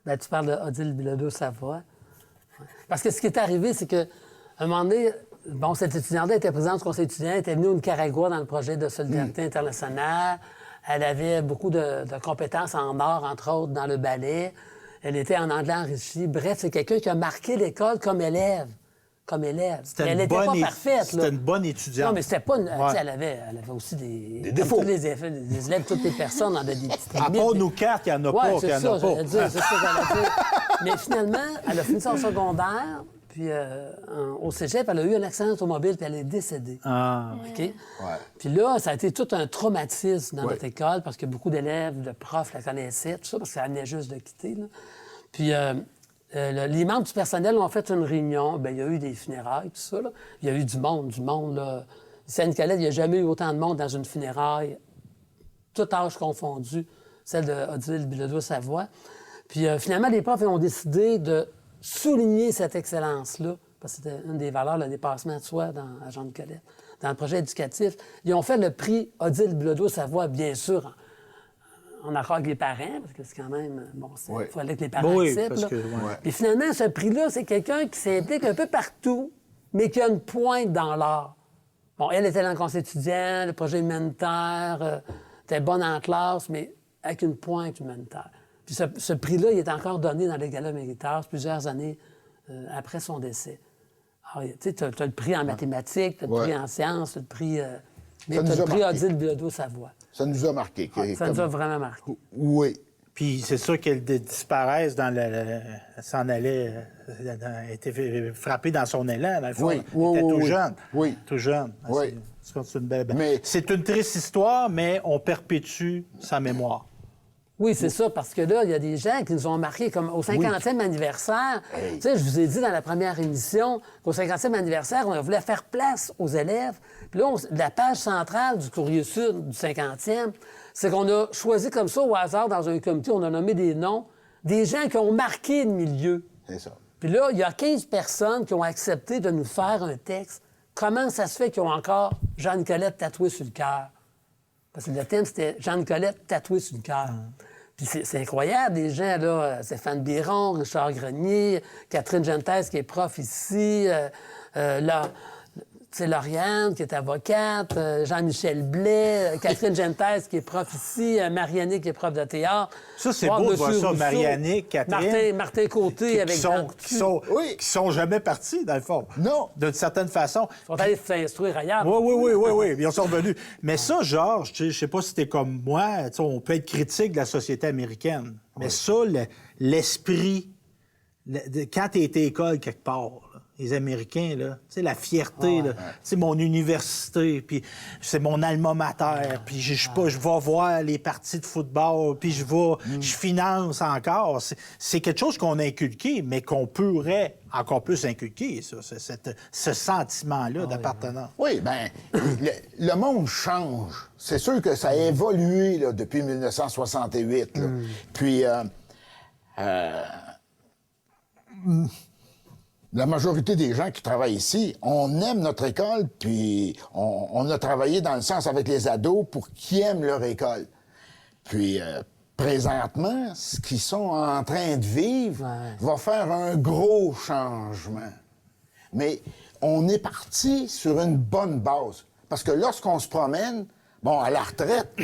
Bien, tu parles d'Odile Bilodeau-Savoie. Parce que ce qui est arrivé, c'est qu'à un moment donné, bon, cette étudiante-là était présidente du conseil étudiant, elle était venue au Nicaragua dans le projet de solidarité internationale. Elle avait beaucoup de compétences en art, entre autres, dans le ballet. Elle était en anglais enrichi. Bref, c'est quelqu'un qui a marqué l'école comme élève. Comme élève. C'était Elle une n'était pas bonne parfaite. C'était une bonne étudiante. Non, mais c'était pas... Ouais. Elle avait aussi des défauts. Tous les élèves, toutes les personnes en avaient des petites À limites. part nous quatre, il n'y en a pas, Ouais, qu'il y c'est en a ça, pas. j'allais dire, c'est ça que j'allais dire. Mais finalement, elle a fini son secondaire, puis au cégep, elle a eu un accident automobile, puis elle est décédée. Ah. OK? Puis là, ça a été tout un traumatisme dans Ouais. notre école, parce que beaucoup d'élèves, de profs la connaissaient, tout ça, parce qu'elle venait juste de quitter. Là. Puis les membres du personnel ont fait une réunion. Bien, il y a eu des funérailles, tout ça. Là. Il y a eu du monde. Là. Saint-Nicolas, il n'y a jamais eu autant de monde dans une funéraille, tout âge confondu, celle de Odile Bilodeau-Savoie. Puis finalement, les profs ont décidé de souligner cette excellence-là, parce que c'était une des valeurs, le dépassement de soi à Jean-Nicolet. Dans le projet éducatif, ils ont fait le prix Odile Bilodeau-Savoie, bien sûr, en accord avec les parents, parce que c'est quand même... Bon, il fallait que les parents Oui, acceptent. parce Là. que, ouais. Puis finalement, ce prix-là, c'est quelqu'un qui s'implique un peu partout, mais qui a une pointe dans l'art. Bon, elle était dans le conseil étudiant, le projet humanitaire, était bonne en classe, mais avec une pointe humanitaire. Puis ce prix-là, il est encore donné dans les galas Méritas plusieurs années après son décès. Alors, tu sais, tu as le prix en mathématiques, tu as le prix en sciences, tu as le prix... mais tu as le prix Odile Bilodeau-Savoie. Ça nous a marqué. Ça nous a vraiment marqué. Oui. Puis c'est sûr qu'elle disparaisse dans elle s'en allait, elle était frappée dans son élan, dans le fond. Oui, Elle oui, était oui, tout oui. jeune. Oui. Tout jeune. Oui. C'est une belle... Mais- C'est une triste histoire, mais on perpétue sa mémoire. Oui, c'est ça, parce que là, il y a des gens qui nous ont marqués, comme au 50e anniversaire. Hey. Tu sais, je vous ai dit dans la première émission qu'au 50e anniversaire, on voulait faire place aux élèves. Puis là, la page centrale du Courrier Sud du 50e, c'est qu'on a choisi comme ça, au hasard, dans un comité, on a nommé des noms, des gens qui ont marqué le milieu. C'est ça. Puis là, il y a 15 personnes qui ont accepté de nous faire un texte. Comment ça se fait qu'ils ont encore Jean-Nicolet tatoué sur le cœur? Parce que le thème, c'était Jean-Nicolet tatoué sur le cœur. Puis c'est incroyable, des gens, là, Stéphane Biron, Richard Grenier, Catherine Gentes, qui est prof ici, là, c'est Lauriane, qui est avocate, Jean-Michel Blais, Catherine Gentes, qui est prof ici, Marianne, qui est prof de théâtre. Ça, c'est beau de voir ça, Marianne, Catherine. Martin Côté avec Jean Coutu. qui sont jamais partis, dans le fond. Non. D'une certaine façon. Ils sont allés s'instruire ailleurs. Oui, ils sont revenus. Mais ça, Georges, je sais pas si t'es comme moi, on peut être critique de la société américaine. Mais ça, l'esprit, quand t'es été école quelque part, là, les Américains, là, tu sais, la fierté, là, tu sais, mon université, puis c'est mon alma mater, puis je vais voir les parties de football, puis je finance encore. C'est quelque chose qu'on a inculqué, mais qu'on pourrait encore plus inculquer, ça, ce sentiment-là d'appartenance. Oui, bien, le monde change. C'est sûr que ça a évolué là, depuis 1968. Là. Puis, la majorité des gens qui travaillent ici, on aime notre école, puis on a travaillé dans le sens avec les ados pour qu'ils aiment leur école. Puis, présentement, ce qu'ils sont en train de vivre va faire un gros changement. Mais on est parti sur une bonne base. Parce que lorsqu'on se promène, bon, à la retraite,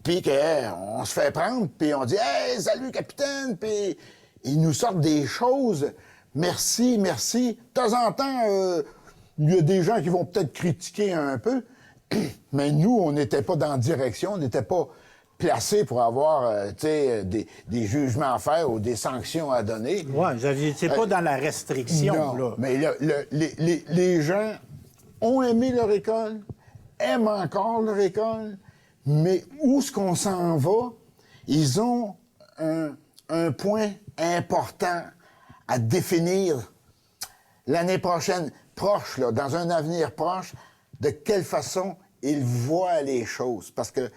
puis qu'on se fait prendre, puis on dit « Hey, salut, capitaine! » Puis ils nous sortent des choses. Merci, merci. De temps en temps, il y a des gens qui vont peut-être critiquer un peu, mais nous, on n'était pas dans la direction, on n'était pas placés pour avoir, des jugements à faire ou des sanctions à donner. Oui, c'est pas dans la restriction, Non, là. mais les gens ont aimé leur école, aiment encore leur école, mais où est-ce qu'on s'en va? Ils ont un point important à définir l'année prochaine, proche, là, dans un avenir proche, de quelle façon ils voient les choses. Parce que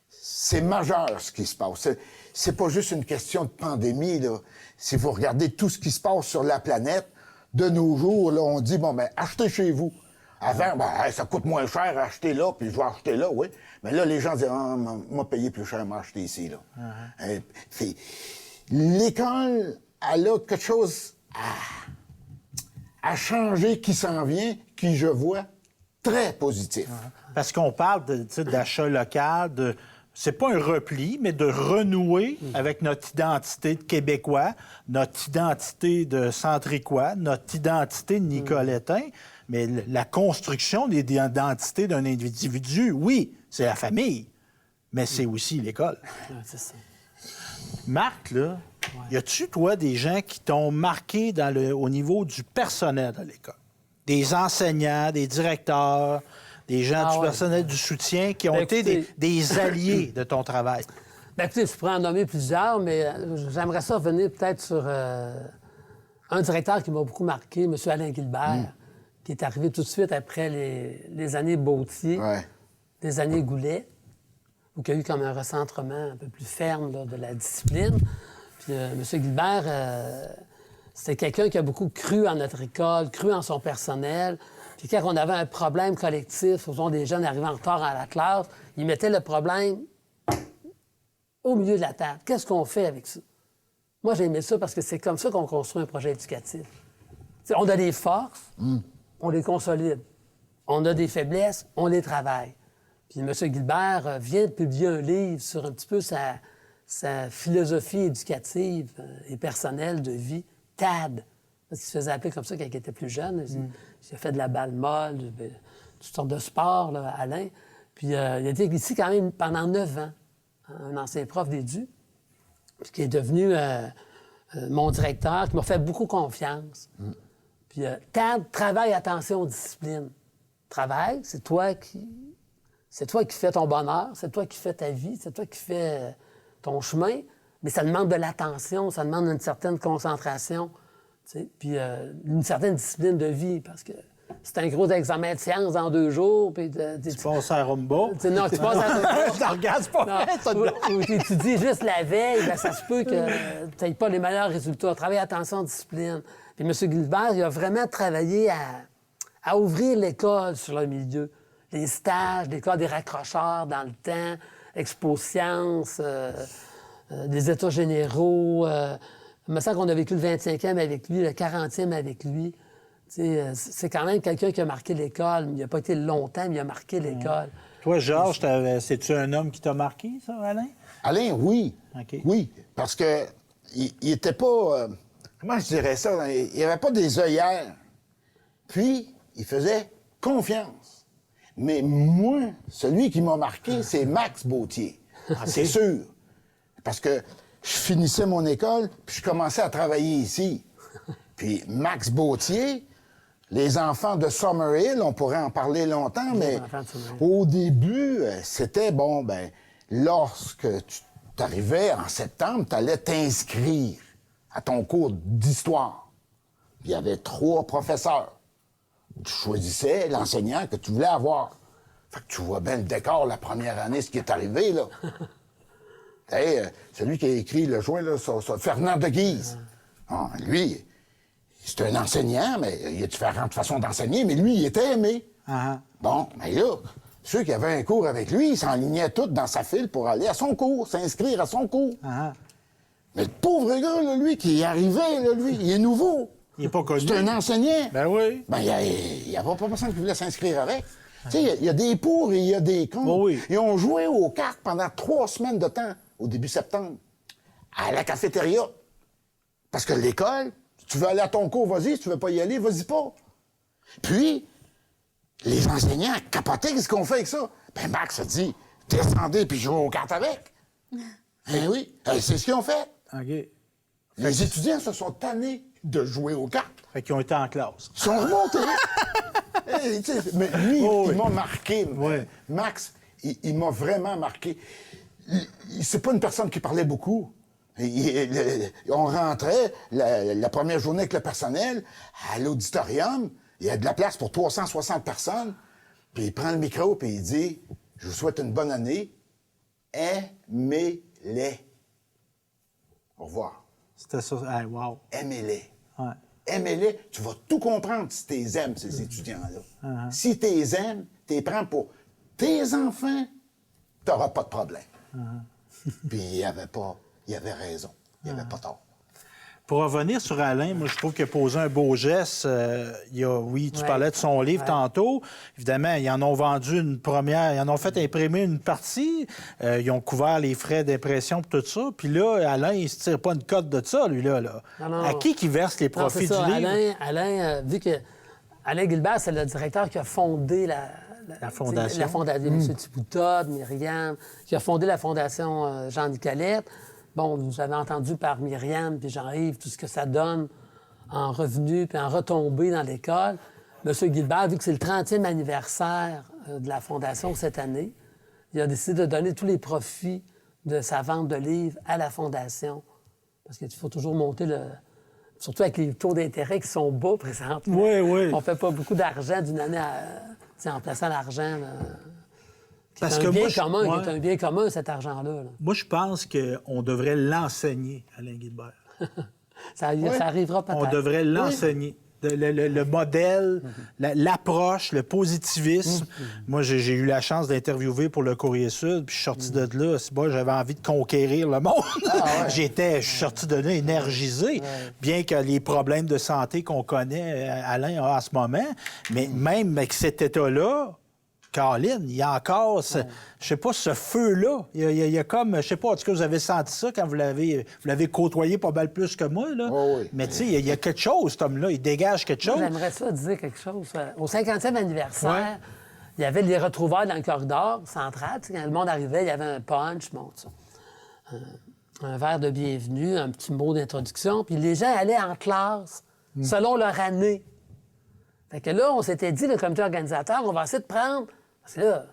c'est majeur ce qui se passe. C'est pas juste une question de pandémie, là. Si vous regardez tout ce qui se passe sur la planète, de nos jours, là, on dit, bon, ben, achetez chez vous. Avant, ben, ça coûte moins cher à acheter là, puis je vais acheter là, oui. Mais là, les gens disent, ah, m'a payé plus cher à m'acheter ici, là. L'école, elle a quelque chose à changer qui s'en vient, qui, je vois, très positif. Parce qu'on parle d'achat local, c'est pas un repli, mais de renouer avec notre identité de Québécois, notre identité de Centricois, notre identité de Nicolettin, mais la construction des identités d'un individu, oui, c'est la famille, mais c'est aussi l'école. Ouais, c'est ça. Marc, là, y a-tu, toi, des gens qui t'ont marqué au niveau du personnel à l'école? Des enseignants, des directeurs, des gens du personnel du soutien qui ont été des alliés de ton travail? Bien, écoutez, je pourrais en nommer plusieurs, mais j'aimerais ça revenir peut-être sur un directeur qui m'a beaucoup marqué, M. Alain Guilbert, qui est arrivé tout de suite après les années Bautier, les années Goulet, où il y a eu comme un recentrement un peu plus ferme là, de la discipline. Puis M. Guilbert, c'était quelqu'un qui a beaucoup cru en notre école, cru en son personnel. Puis quand on avait un problème collectif, faisons des jeunes arrivant en retard à la classe, il mettait le problème au milieu de la table. Qu'est-ce qu'on fait avec ça? Moi, j'ai aimé ça parce que c'est comme ça qu'on construit un projet éducatif. T'sais, on a des forces, on les consolide. On a des faiblesses, on les travaille. Puis M. Guilbert vient de publier un livre sur un petit peu sa philosophie éducative et personnelle de vie, TAD. Parce qu'il se faisait appeler comme ça quand il était plus jeune. Il a fait de la balle molle, toutes sortes de sports, là, Alain. Puis il a été ici quand même pendant 9 ans, un ancien prof d'édu, puis qui est devenu mon directeur, qui m'a fait beaucoup confiance. Puis TAD, travail, attention, discipline. Travail, c'est toi qui fais ton bonheur, c'est toi qui fais ta vie, c'est toi qui fais ton chemin, mais ça demande de l'attention, ça demande une certaine concentration, puis une certaine discipline de vie, parce que c'est un gros examen de sciences en 2 jours, puis tu passes à Rumba. Non, tu passes à Rumba. Je te regarde, c'est pas vrai, ça. Ou tu étudies juste la veille, bien, ça se peut que tu n'aies pas les meilleurs résultats. Travail, attention, discipline. Puis M. Guilbert, il a vraiment travaillé à ouvrir l'école sur le milieu. Les stages, l'école des raccrocheurs dans le temps, Expo Sciences, des États généraux. Il me semble qu'on a vécu le 25e avec lui, le 40e avec lui. C'est quand même quelqu'un qui a marqué l'école. Il n'a pas été longtemps, mais il a marqué l'école. Toi, Georges, c'est-tu un homme qui t'a marqué, ça, Alain? Alain, oui. OK. Oui, parce que il était pas... comment je dirais ça? Il n'y avait pas des œillères. Puis, il faisait confiance. Mais moi, celui qui m'a marqué, c'est Max Bautier. C'est sûr. Parce que je finissais mon école, puis je commençais à travailler ici. Puis Max Bautier, les enfants de Summerhill, on pourrait en parler longtemps, mais au début, c'était, lorsque tu t'arrivais en septembre, tu allais t'inscrire à ton cours d'histoire. Puis il y avait 3 professeurs. Tu choisissais l'enseignant que tu voulais avoir. Fait que tu vois bien le décor la première année, ce qui est arrivé, là. Celui qui a écrit le joint, là, sur Fernand de Guise. Lui, c'est un enseignant, mais il y a différentes façons d'enseigner, mais lui, il était aimé. Bon, mais là, ceux qui avaient un cours avec lui, ils s'enlignaient tous dans sa file pour aller à son cours, s'inscrire à son cours. Mais le pauvre gars, là, lui, qui est arrivé, là, lui, il est nouveau. Il n'est pas connu. C'est un enseignant. Ben oui. Ben, il n'y avait pas personne qui voulait s'inscrire avec. Tu sais, il y a des pour et il y a des contre. Oh oui. Ils ont joué aux cartes pendant 3 semaines de temps, au début septembre, à la cafétéria. Parce que l'école, si tu veux aller à ton cours, vas-y. Si tu veux pas y aller, vas-y pas. Puis, les enseignants capotaient, qu'est-ce qu'on fait avec ça? Ben, Max a dit, descendez puis jouez aux cartes avec. Ben oui, c'est ce qu'ils ont fait. OK. Les étudiants se sont tannés de jouer aux cartes. Fait qu'ils ont été en classe. Ils sont remontés. Mais lui, il m'a marqué. Oui. Max, il m'a vraiment marqué. C'est pas une personne qui parlait beaucoup. On rentrait la première journée avec le personnel à l'auditorium. Il y a de la place pour 360 personnes. Puis il prend le micro et il dit « Je vous souhaite une bonne année. Aimez-les. » Au revoir. C'était ça. Hey, wow. Aimez-les. Ouais. Aimez-les. Tu vas tout comprendre si tu les aimes, ces étudiants-là. Si tu les aimes, tu les prends pour tes enfants, tu n'auras pas de problème. Puis il avait raison. Il avait pas tort. Pour revenir sur Alain, moi, je trouve qu'il a posé un beau geste. Tu parlais de son livre tantôt. Évidemment, ils en ont vendu une première, ils en ont fait imprimer une partie. Ils ont couvert les frais d'impression et tout ça. Puis là, Alain, il se tire pas une cote de ça, lui-là. Non. À qui verse les profits du livre? Alain, vu que Alain Gilbert, c'est le directeur qui a fondé la fondation. La fondation, M. Thiboutot, Myriam, qui a fondé la fondation Jean Nicolette. Bon, vous avez entendu par Myriam puis Jean-Yves tout ce que ça donne en revenus puis en retombées dans l'école. M. Gilbert, vu que c'est le 30e anniversaire de la Fondation cette année, il a décidé de donner tous les profits de sa vente de livres à la Fondation. Parce qu'il faut toujours monter le... Surtout avec les taux d'intérêt qui sont bas présentement. Oui. On fait pas beaucoup d'argent d'une année en plaçant l'argent... Parce c'est que un bien commun, cet argent-là. Là. Moi, je pense qu'on devrait l'enseigner, Alain Gilbert. Ça arrivera peut-être. On devrait l'enseigner. Le modèle, l'approche, le positivisme. Moi, j'ai eu la chance d'interviewer pour le Courrier Sud, puis je suis sorti de là. J'avais envie de conquérir le monde. Je suis sorti de là énergisé, bien que les problèmes de santé qu'on connaît, Alain a en ce moment. Mais même avec cet état-là, Caroline, il y a encore, je sais pas, ce feu-là. Il y a comme, je sais pas, en tout cas, vous avez senti ça quand vous l'avez côtoyé pas mal plus que moi, là. Mais tu sais, il y a quelque chose, cet homme-là. Il dégage quelque chose. Moi, j'aimerais ça dire quelque chose. Au 50e anniversaire, il y avait les retrouvailles dans le corridor central. Quand le monde arrivait, il y avait un punch, un verre de bienvenue, un petit mot d'introduction. Puis les gens allaient en classe, selon leur année. Fait que là, on s'était dit, le comité organisateur, on va essayer de prendre... Parce que là,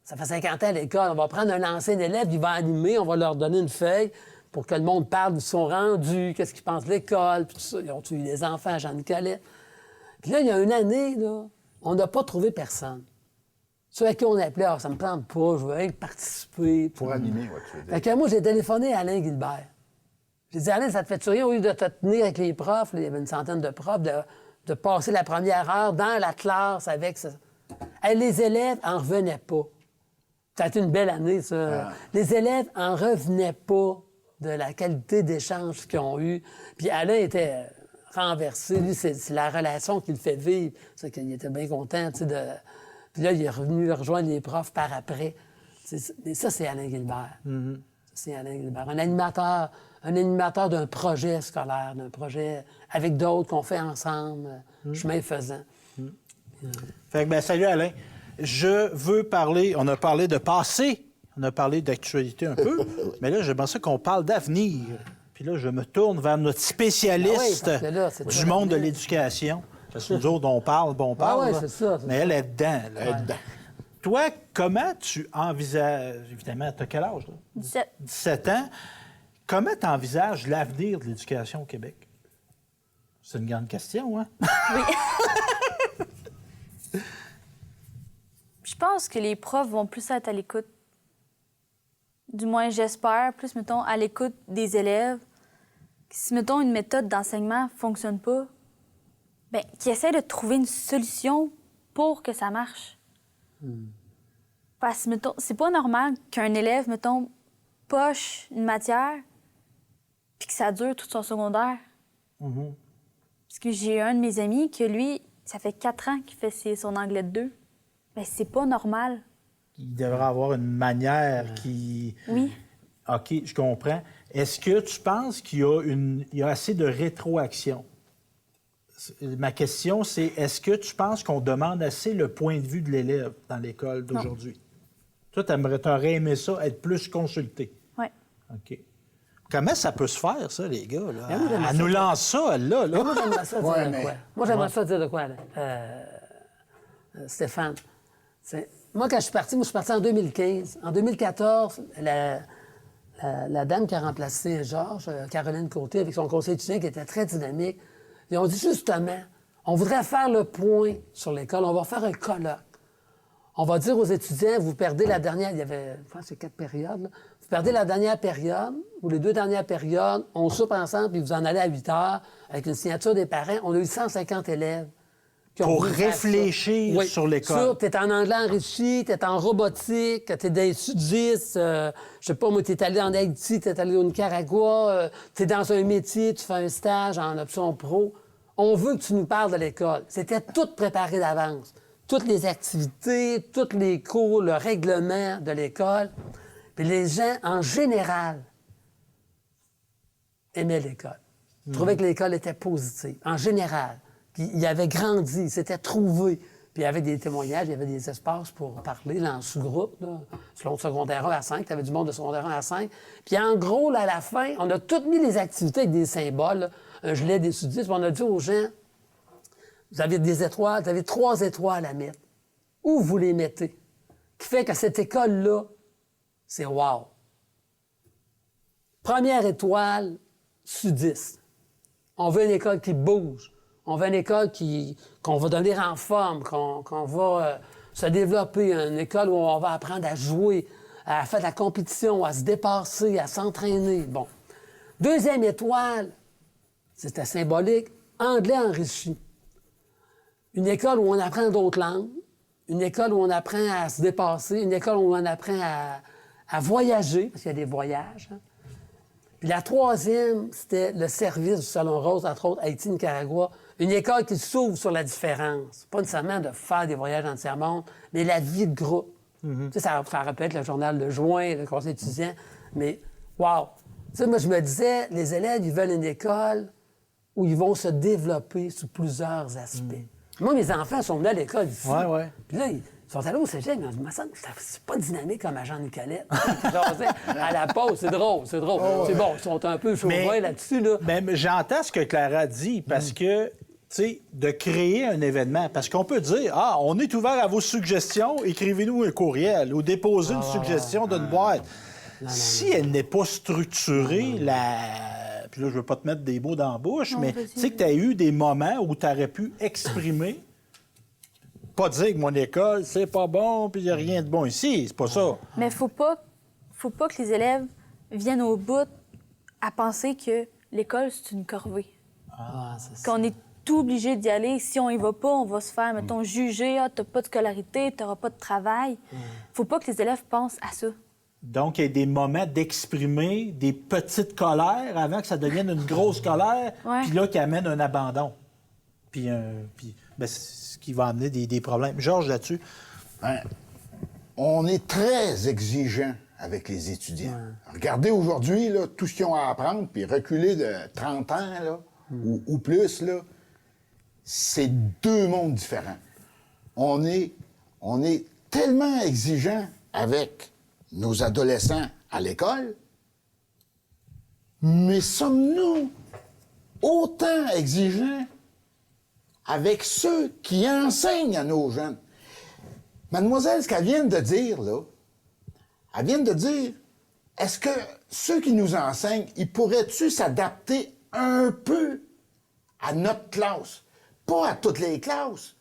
ça fait 50 ans à l'école, on va prendre un ancien élève, il va animer, on va leur donner une feuille pour que le monde parle d'où ils sont rendus, qu'est-ce qu'ils pensent de l'école, puis tout ça. Ils ont tué les enfants à Jean-Nicolet. Puis là, il y a une année, là, on n'a pas trouvé personne. Ceux à qui on appelait, ça me tente pas, je veux rien participer. Pour animer, tu veux dire. Fait que moi, j'ai téléphoné à Alain Gilbert. J'ai dit, Alain, ça te fait rien, au lieu de te tenir avec les profs, là, il y avait une centaine de profs, de passer la première heure dans la classe avec ça. Hey, les élèves en revenaient pas. Ça a été une belle année, ça. Les élèves en revenaient pas de la qualité d'échange qu'ils ont eu. Puis Alain était renversé. Lui, c'est la relation qu'il fait vivre. C'est qu'il était bien content, tu sais, de... Puis là, il est revenu rejoindre les profs par après. Et ça, c'est Alain Gilbert. C'est Alain Gilbert. Un animateur d'un projet scolaire, d'un projet avec d'autres qu'on fait ensemble, chemin faisant. Fait que, salut Alain. Je veux parler, on a parlé de passé, on a parlé d'actualité un peu, mais là, j'aimerais ça qu'on parle d'avenir. Puis là, je me tourne vers notre spécialiste du monde de l'éducation. Parce que nous autres, on parle, c'est ça. Mais elle est dedans. Elle est dedans. Toi, comment tu envisages... Évidemment, tu as quel âge, là? 17. 17 ans. Comment tu envisages l'avenir de l'éducation au Québec? C'est une grande question, hein? Oui. Je pense que les profs vont plus être à l'écoute. Du moins, j'espère, plus, mettons, à l'écoute des élèves. Si, mettons, une méthode d'enseignement ne fonctionne pas, bien, qu'ils essaient de trouver une solution pour que ça marche. Parce que, mettons, c'est pas normal qu'un élève, mettons, poche une matière puis que ça dure tout son secondaire. Parce que j'ai un de mes amis que, lui, ça fait 4 ans qu'il fait son anglais de 2. Bien, c'est pas normal. Il devrait avoir une manière qui... Oui. OK, je comprends. Est-ce que tu penses qu'il y a assez de rétroaction? Ma question, c'est est-ce que tu penses qu'on demande assez le point de vue de l'élève dans l'école d'aujourd'hui? Toi, tu aurais aimé ça, être plus consulté? Oui. OK. Comment ça peut se faire, ça, les gars? Là? moi, Elle nous lance ça, elle, là. Moi, j'aimerais ça dire de quoi? Moi, j'aimerais ça dire de quoi, là? Stéphane. Moi, quand je suis parti, en 2015. En 2014, la dame qui a remplacé Georges, Caroline Côté, avec son conseil étudiant qui était très dynamique, ils ont dit justement, on voudrait faire le point sur l'école, on va faire un colloque. On va dire aux étudiants, vous perdez la dernière, il y avait, je pense, 4 périodes, là. Vous perdez la dernière période, ou les 2 dernières périodes, on soupe ensemble, puis vous en allez à 8 heures, avec une signature des parents. On a eu 150 élèves qui ont Pour voulu faire réfléchir ça. sur l'école. Tu es en anglais enrichi, tu es en robotique, tu es des sudistes, je sais pas, moi, tu es allé en Haïti, tu es allé au Nicaragua, tu es dans un métier, tu fais un stage en option pro. On veut que tu nous parles de l'école. C'était tout préparé d'avance. Toutes les activités, tous les cours, le règlement de l'école. Puis les gens, en général, aimaient l'école. Ils trouvaient que l'école était positive, en général. Puis ils avaient grandi, ils s'étaient trouvés. Puis il y avait des témoignages, il y avait des espaces pour parler là, en sous-groupe, là, selon de secondaire 1 à 5. Tu avais du monde de secondaire 1 à 5. Puis en gros, là, à la fin, on a toutes mis les activités avec des symboles, là, un gilet des sudistes, puis on a dit aux gens, vous avez des étoiles, vous avez 3 étoiles à mettre. Où vous les mettez? Qui fait que cette école-là, c'est wow. Première étoile, sudiste. On veut une école qui bouge. On veut une école qu'on va devenir en forme, qu'on va se développer. Une école où on va apprendre à jouer, à faire de la compétition, à se dépasser, à s'entraîner. Bon. Deuxième étoile, c'était symbolique, anglais enrichi. Une école où on apprend d'autres langues, une école où on apprend à se dépasser, une école où on apprend à voyager, parce qu'il y a des voyages. Hein. Puis la troisième, c'était le service du Salon Rose, entre autres, Haïti, Nicaragua. Une école qui s'ouvre sur la différence. Pas nécessairement de faire des voyages dans le tiers-monde, mais la vie de groupe. Tu sais, ça répète le journal de juin, le conseil étudiant, mais wow! Tu sais, moi, je me disais, les élèves, ils veulent une école où ils vont se développer sous plusieurs aspects. Moi, mes enfants sont venus à l'école ici. Ouais. Puis là, ils sont allés au cégep, mais ils m'ont dit, c'est pas dynamique comme à Jean-Nicolette. À la pause, c'est drôle. C'est bon, ils sont un peu chauvins là-dessus. Là. Mais j'entends ce que Clara dit, parce que, tu sais, de créer un événement, parce qu'on peut dire, on est ouvert à vos suggestions, écrivez-nous un courriel ou déposez une suggestion d'une boîte. Si elle n'est pas structurée, puis là, je veux pas te mettre des mots dans la bouche, mais tu sais que tu as eu des moments où tu aurais pu exprimer, pas dire que mon école, c'est pas bon, puis il n'y a rien de bon ici, c'est pas ça. Mais faut pas que les élèves viennent au bout à penser que l'école, c'est une corvée. C'est ça. Qu'on est tout obligé d'y aller. Si on y va pas, on va se faire, mettons, juger. T'as pas de scolarité, t'auras pas de travail. Faut pas que les élèves pensent à ça. Donc, il y a des moments d'exprimer des petites colères avant que ça devienne une grosse colère, puis là, qui amène un abandon. Puis c'est ce qui va amener des problèmes. Georges, là-dessus? On est très exigeant avec les étudiants. Regardez aujourd'hui, là, tout ce qu'ils ont à apprendre, puis reculer de 30 ans, là, ou plus, là, c'est 2 mondes différents. On est tellement exigeant avec nos adolescents à l'école, mais sommes-nous autant exigeants avec ceux qui enseignent à nos jeunes? Mademoiselle, ce qu'elle vient de dire, là, elle vient de dire, est-ce que ceux qui nous enseignent, ils pourraient-tu s'adapter un peu à notre classe? Pas à toutes les classes,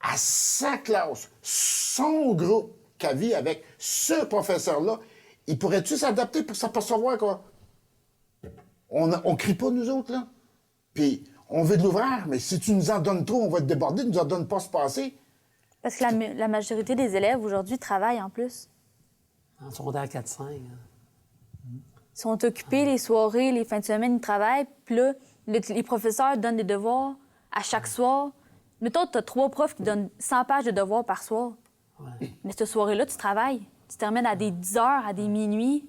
à sa classe, son groupe qu'elle vit avec ce professeur-là. Il pourrait-tu s'adapter pour s'apercevoir quoi? On crie pas, nous autres, là. Puis on veut de l'ouvrage, mais si tu nous en donnes trop, on va te déborder, tu nous en donnes pas ce passé. Parce que la majorité des élèves aujourd'hui travaillent en plus. En secondaire 4-5. Ils sont occupés les soirées, les fins de semaine, ils travaillent. Puis là, les professeurs donnent des devoirs à chaque soir. Mettons, tu as 3 profs qui donnent 100 pages de devoirs par soir. Mais cette soirée-là, tu travailles. Tu termines à des 10 heures, à des minuit.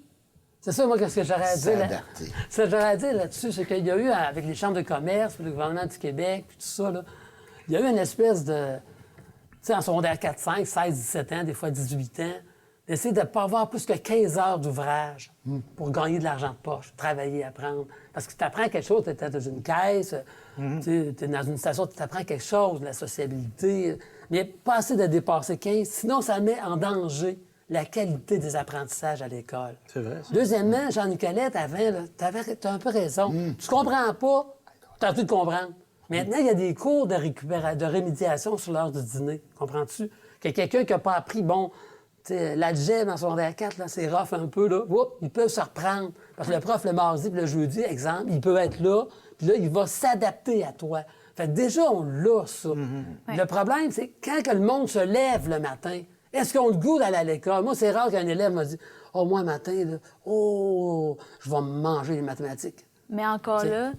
C'est ça, moi, qu'est-ce que j'aurais à dire S'adapter. Ce que j'aurais à dire là-dessus, c'est qu'il y a eu, avec les chambres de commerce, puis le gouvernement du Québec, puis tout ça, là, il y a eu une espèce de... Tu sais, en secondaire 4-5, 16-17 ans, des fois 18 ans, d'essayer de ne pas avoir plus que 15 heures d'ouvrage pour gagner de l'argent de poche, travailler, apprendre. Parce que tu apprends quelque chose, tu es dans une caisse, tu es dans une station, tu apprends quelque chose, de la sociabilité, mais pas assez de dépasser 15, sinon ça met en danger la qualité des apprentissages à l'école. C'est vrai, ça. Deuxièmement, Jean-Nicolette, tu as un peu raison. Tu comprends pas, tu as tout de comprendre. Maintenant, il y a des cours de rémédiation sur l'heure du dîner. Comprends-tu? Que quelqu'un qui n'a pas appris, l'algèbre en secondaire 4, là, c'est rough un peu, là. Oups, ils peuvent se reprendre. Parce que le prof, le mardi puis le jeudi, exemple, il peut être là, puis là, il va s'adapter à toi. Fait que déjà, on l'a, ça. Le problème, c'est quand que le monde se lève le matin, est-ce qu'on a le goût d'aller à l'école? Moi, c'est rare qu'un élève me dise « Oh, moi, matin, là, je vais me manger les mathématiques. » Mais encore là,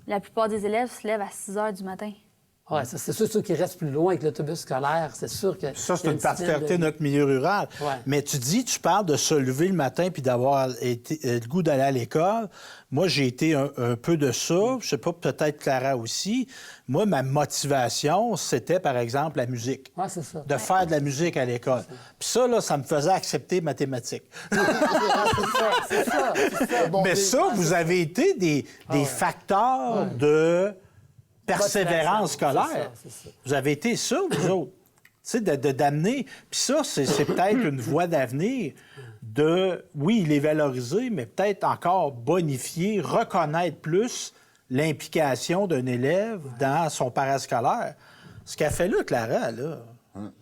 la plupart des élèves se lèvent à 6 heures du matin. Ouais, ça, c'est sûr, ceux qui restent plus loin avec l'autobus scolaire, c'est sûr que... Ça, c'est il y a une particularité de notre milieu rural. Ouais. Mais tu parles de se lever le matin puis d'avoir le goût d'aller à l'école. Moi, j'ai été un peu de ça. Je sais pas, peut-être Clara aussi. Moi, ma motivation, c'était, par exemple, la musique. Ouais, c'est ça. De faire de la musique à l'école. Puis ça, là, ça me faisait accepter mathématiques. C'est ça. Mais ça, vous avez été des facteurs de persévérance scolaire. C'est ça. Vous avez été ça, vous autres. Tu sais, d'amener... Puis ça, c'est peut-être une voie d'avenir de, oui, les valoriser, mais peut-être encore bonifier, reconnaître plus l'implication d'un élève dans son parascolaire. Ce qu'a fait là, Clara, là,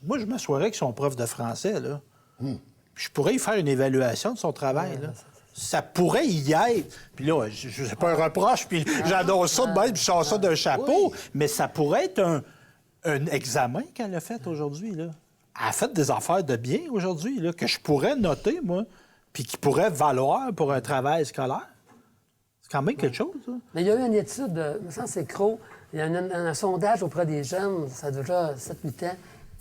moi, je m'assoirais avec son prof de français, là. Puis je pourrais y faire une évaluation de son travail, là. Ça pourrait y être. Puis là, je sais pas un reproche, puis j'adore ça de même, puis je sors ça d'un chapeau, mais ça pourrait être un examen qu'elle a fait aujourd'hui, là. Elle a fait des affaires de bien aujourd'hui, là, que je pourrais noter, moi, puis qui pourrait valoir pour un travail scolaire. C'est quand même quelque chose, ça. Mais il y a eu une étude, je me sens c'est Crow, il y a un sondage auprès des jeunes, ça a déjà 7-8 ans.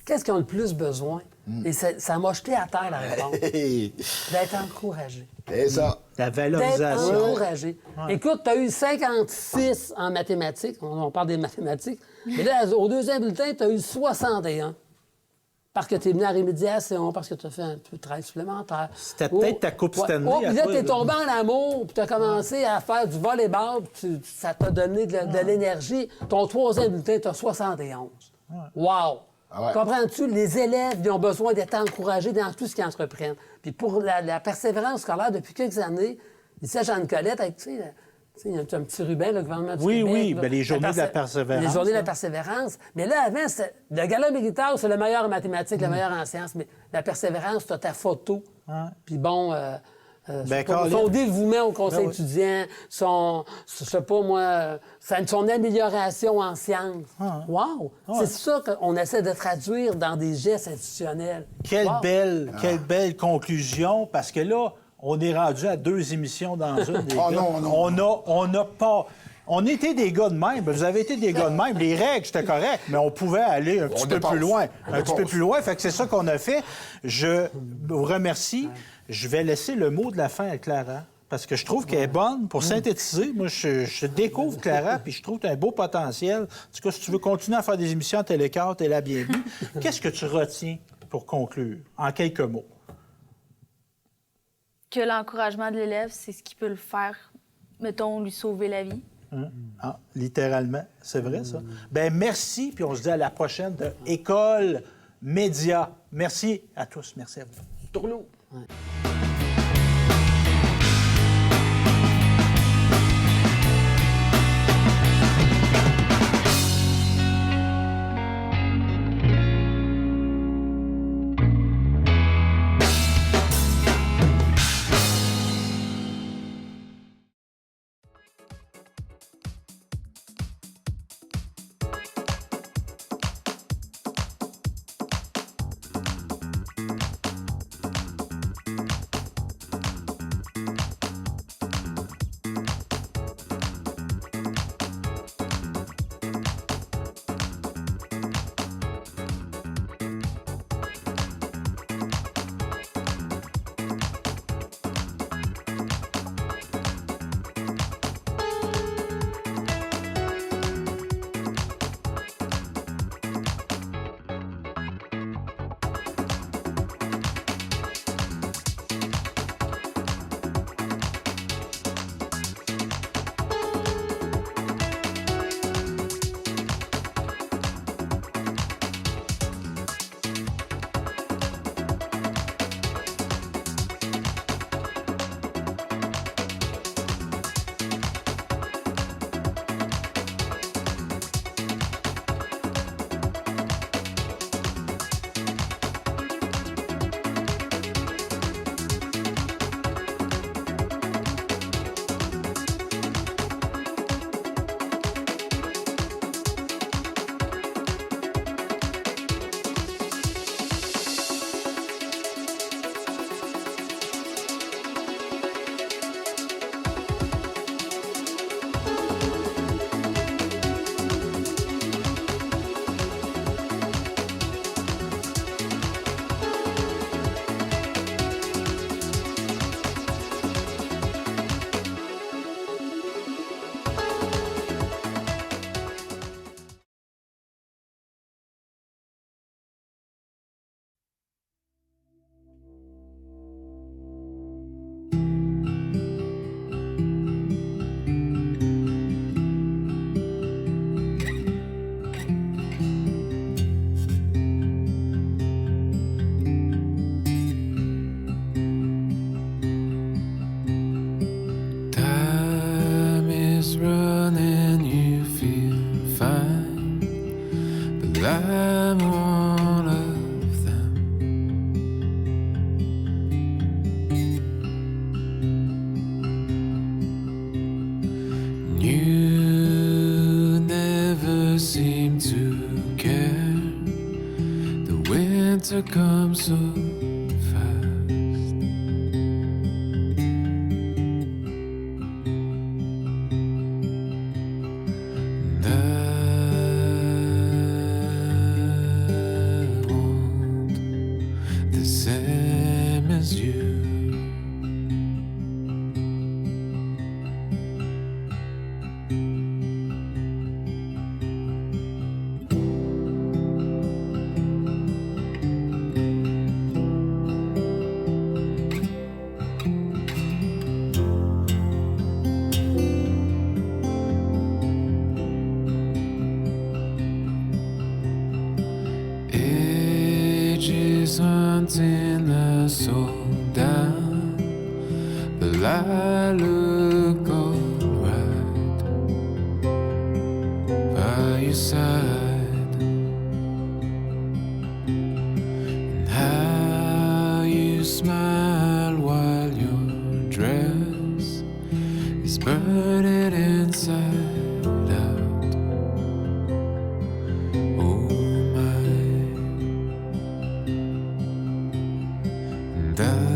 Qu'est-ce qu'ils ont le plus besoin? Et ça m'a jeté à terre, la réponse. D'être encouragé. C'est ça. La D'être valorisation. encouragé. Écoute, tu as eu 56 en mathématiques. On parle des mathématiques. Mais là, au deuxième bulletin, tu as eu 61. Parce que tu es venu à rémédiation, parce que tu as fait un peu de travail supplémentaire. C'était peut-être ta coupe Stanley. Puis là, tu es tombé en amour, puis tu as commencé à faire du volleyball, puis ça t'a donné de l'énergie. Ton troisième bulletin, tu as 71. Wow! Ah ouais. Comprends-tu? Les élèves, ils ont besoin d'être encouragés dans tout ce qu'ils entreprennent. Puis pour la persévérance scolaire, depuis quelques années, ici à Jeanne-Colette, avec, tu sais, il y a un petit ruban, le gouvernement du Oui, Québec. oui, là, bien, les journées de la persévérance. Les journées de la hein. persévérance. Mais là, avant, le gala militaire, c'est le meilleur en mathématiques, le meilleur en sciences. Mais la persévérance, tu as ta photo. Puis bon, son dévouement au conseil étudiant, je sais pas moi, son amélioration en sciences. Wow! C'est ça qu'on essaie de traduire dans des gestes institutionnels. Quelle belle conclusion, parce que là, on est rendu à 2 émissions dans une. Les Oh gars. non. On n'a pas... On était des gars de même. Vous avez été des gars de même. Les règles, c'était correct, mais on pouvait aller un petit peu dépasse. plus loin. On Un petit peu dépasse. plus loin. Fait que c'est ça qu'on a fait. Je vous remercie. Je vais laisser le mot de la fin à Clara, parce que je trouve qu'elle est bonne. Pour synthétiser, moi, je découvre Clara, puis je trouve que tu as un beau potentiel. En tout cas, si tu veux continuer à faire des émissions à Télécart, t'es la bienvenue. Qu'est-ce que tu retiens pour conclure, en quelques mots? Que l'encouragement de l'élève, c'est ce qui peut le faire, mettons, lui sauver la vie. Ah, littéralement, c'est vrai, ça. Bien, merci, puis on se dit à la prochaine de École Média. Merci à tous. Merci à vous. Tourneau. so fast. And I want the same as you. Ages hunting us all down, but I look alright by your side. And how you smile while your dress is burning inside out. Oh my. And I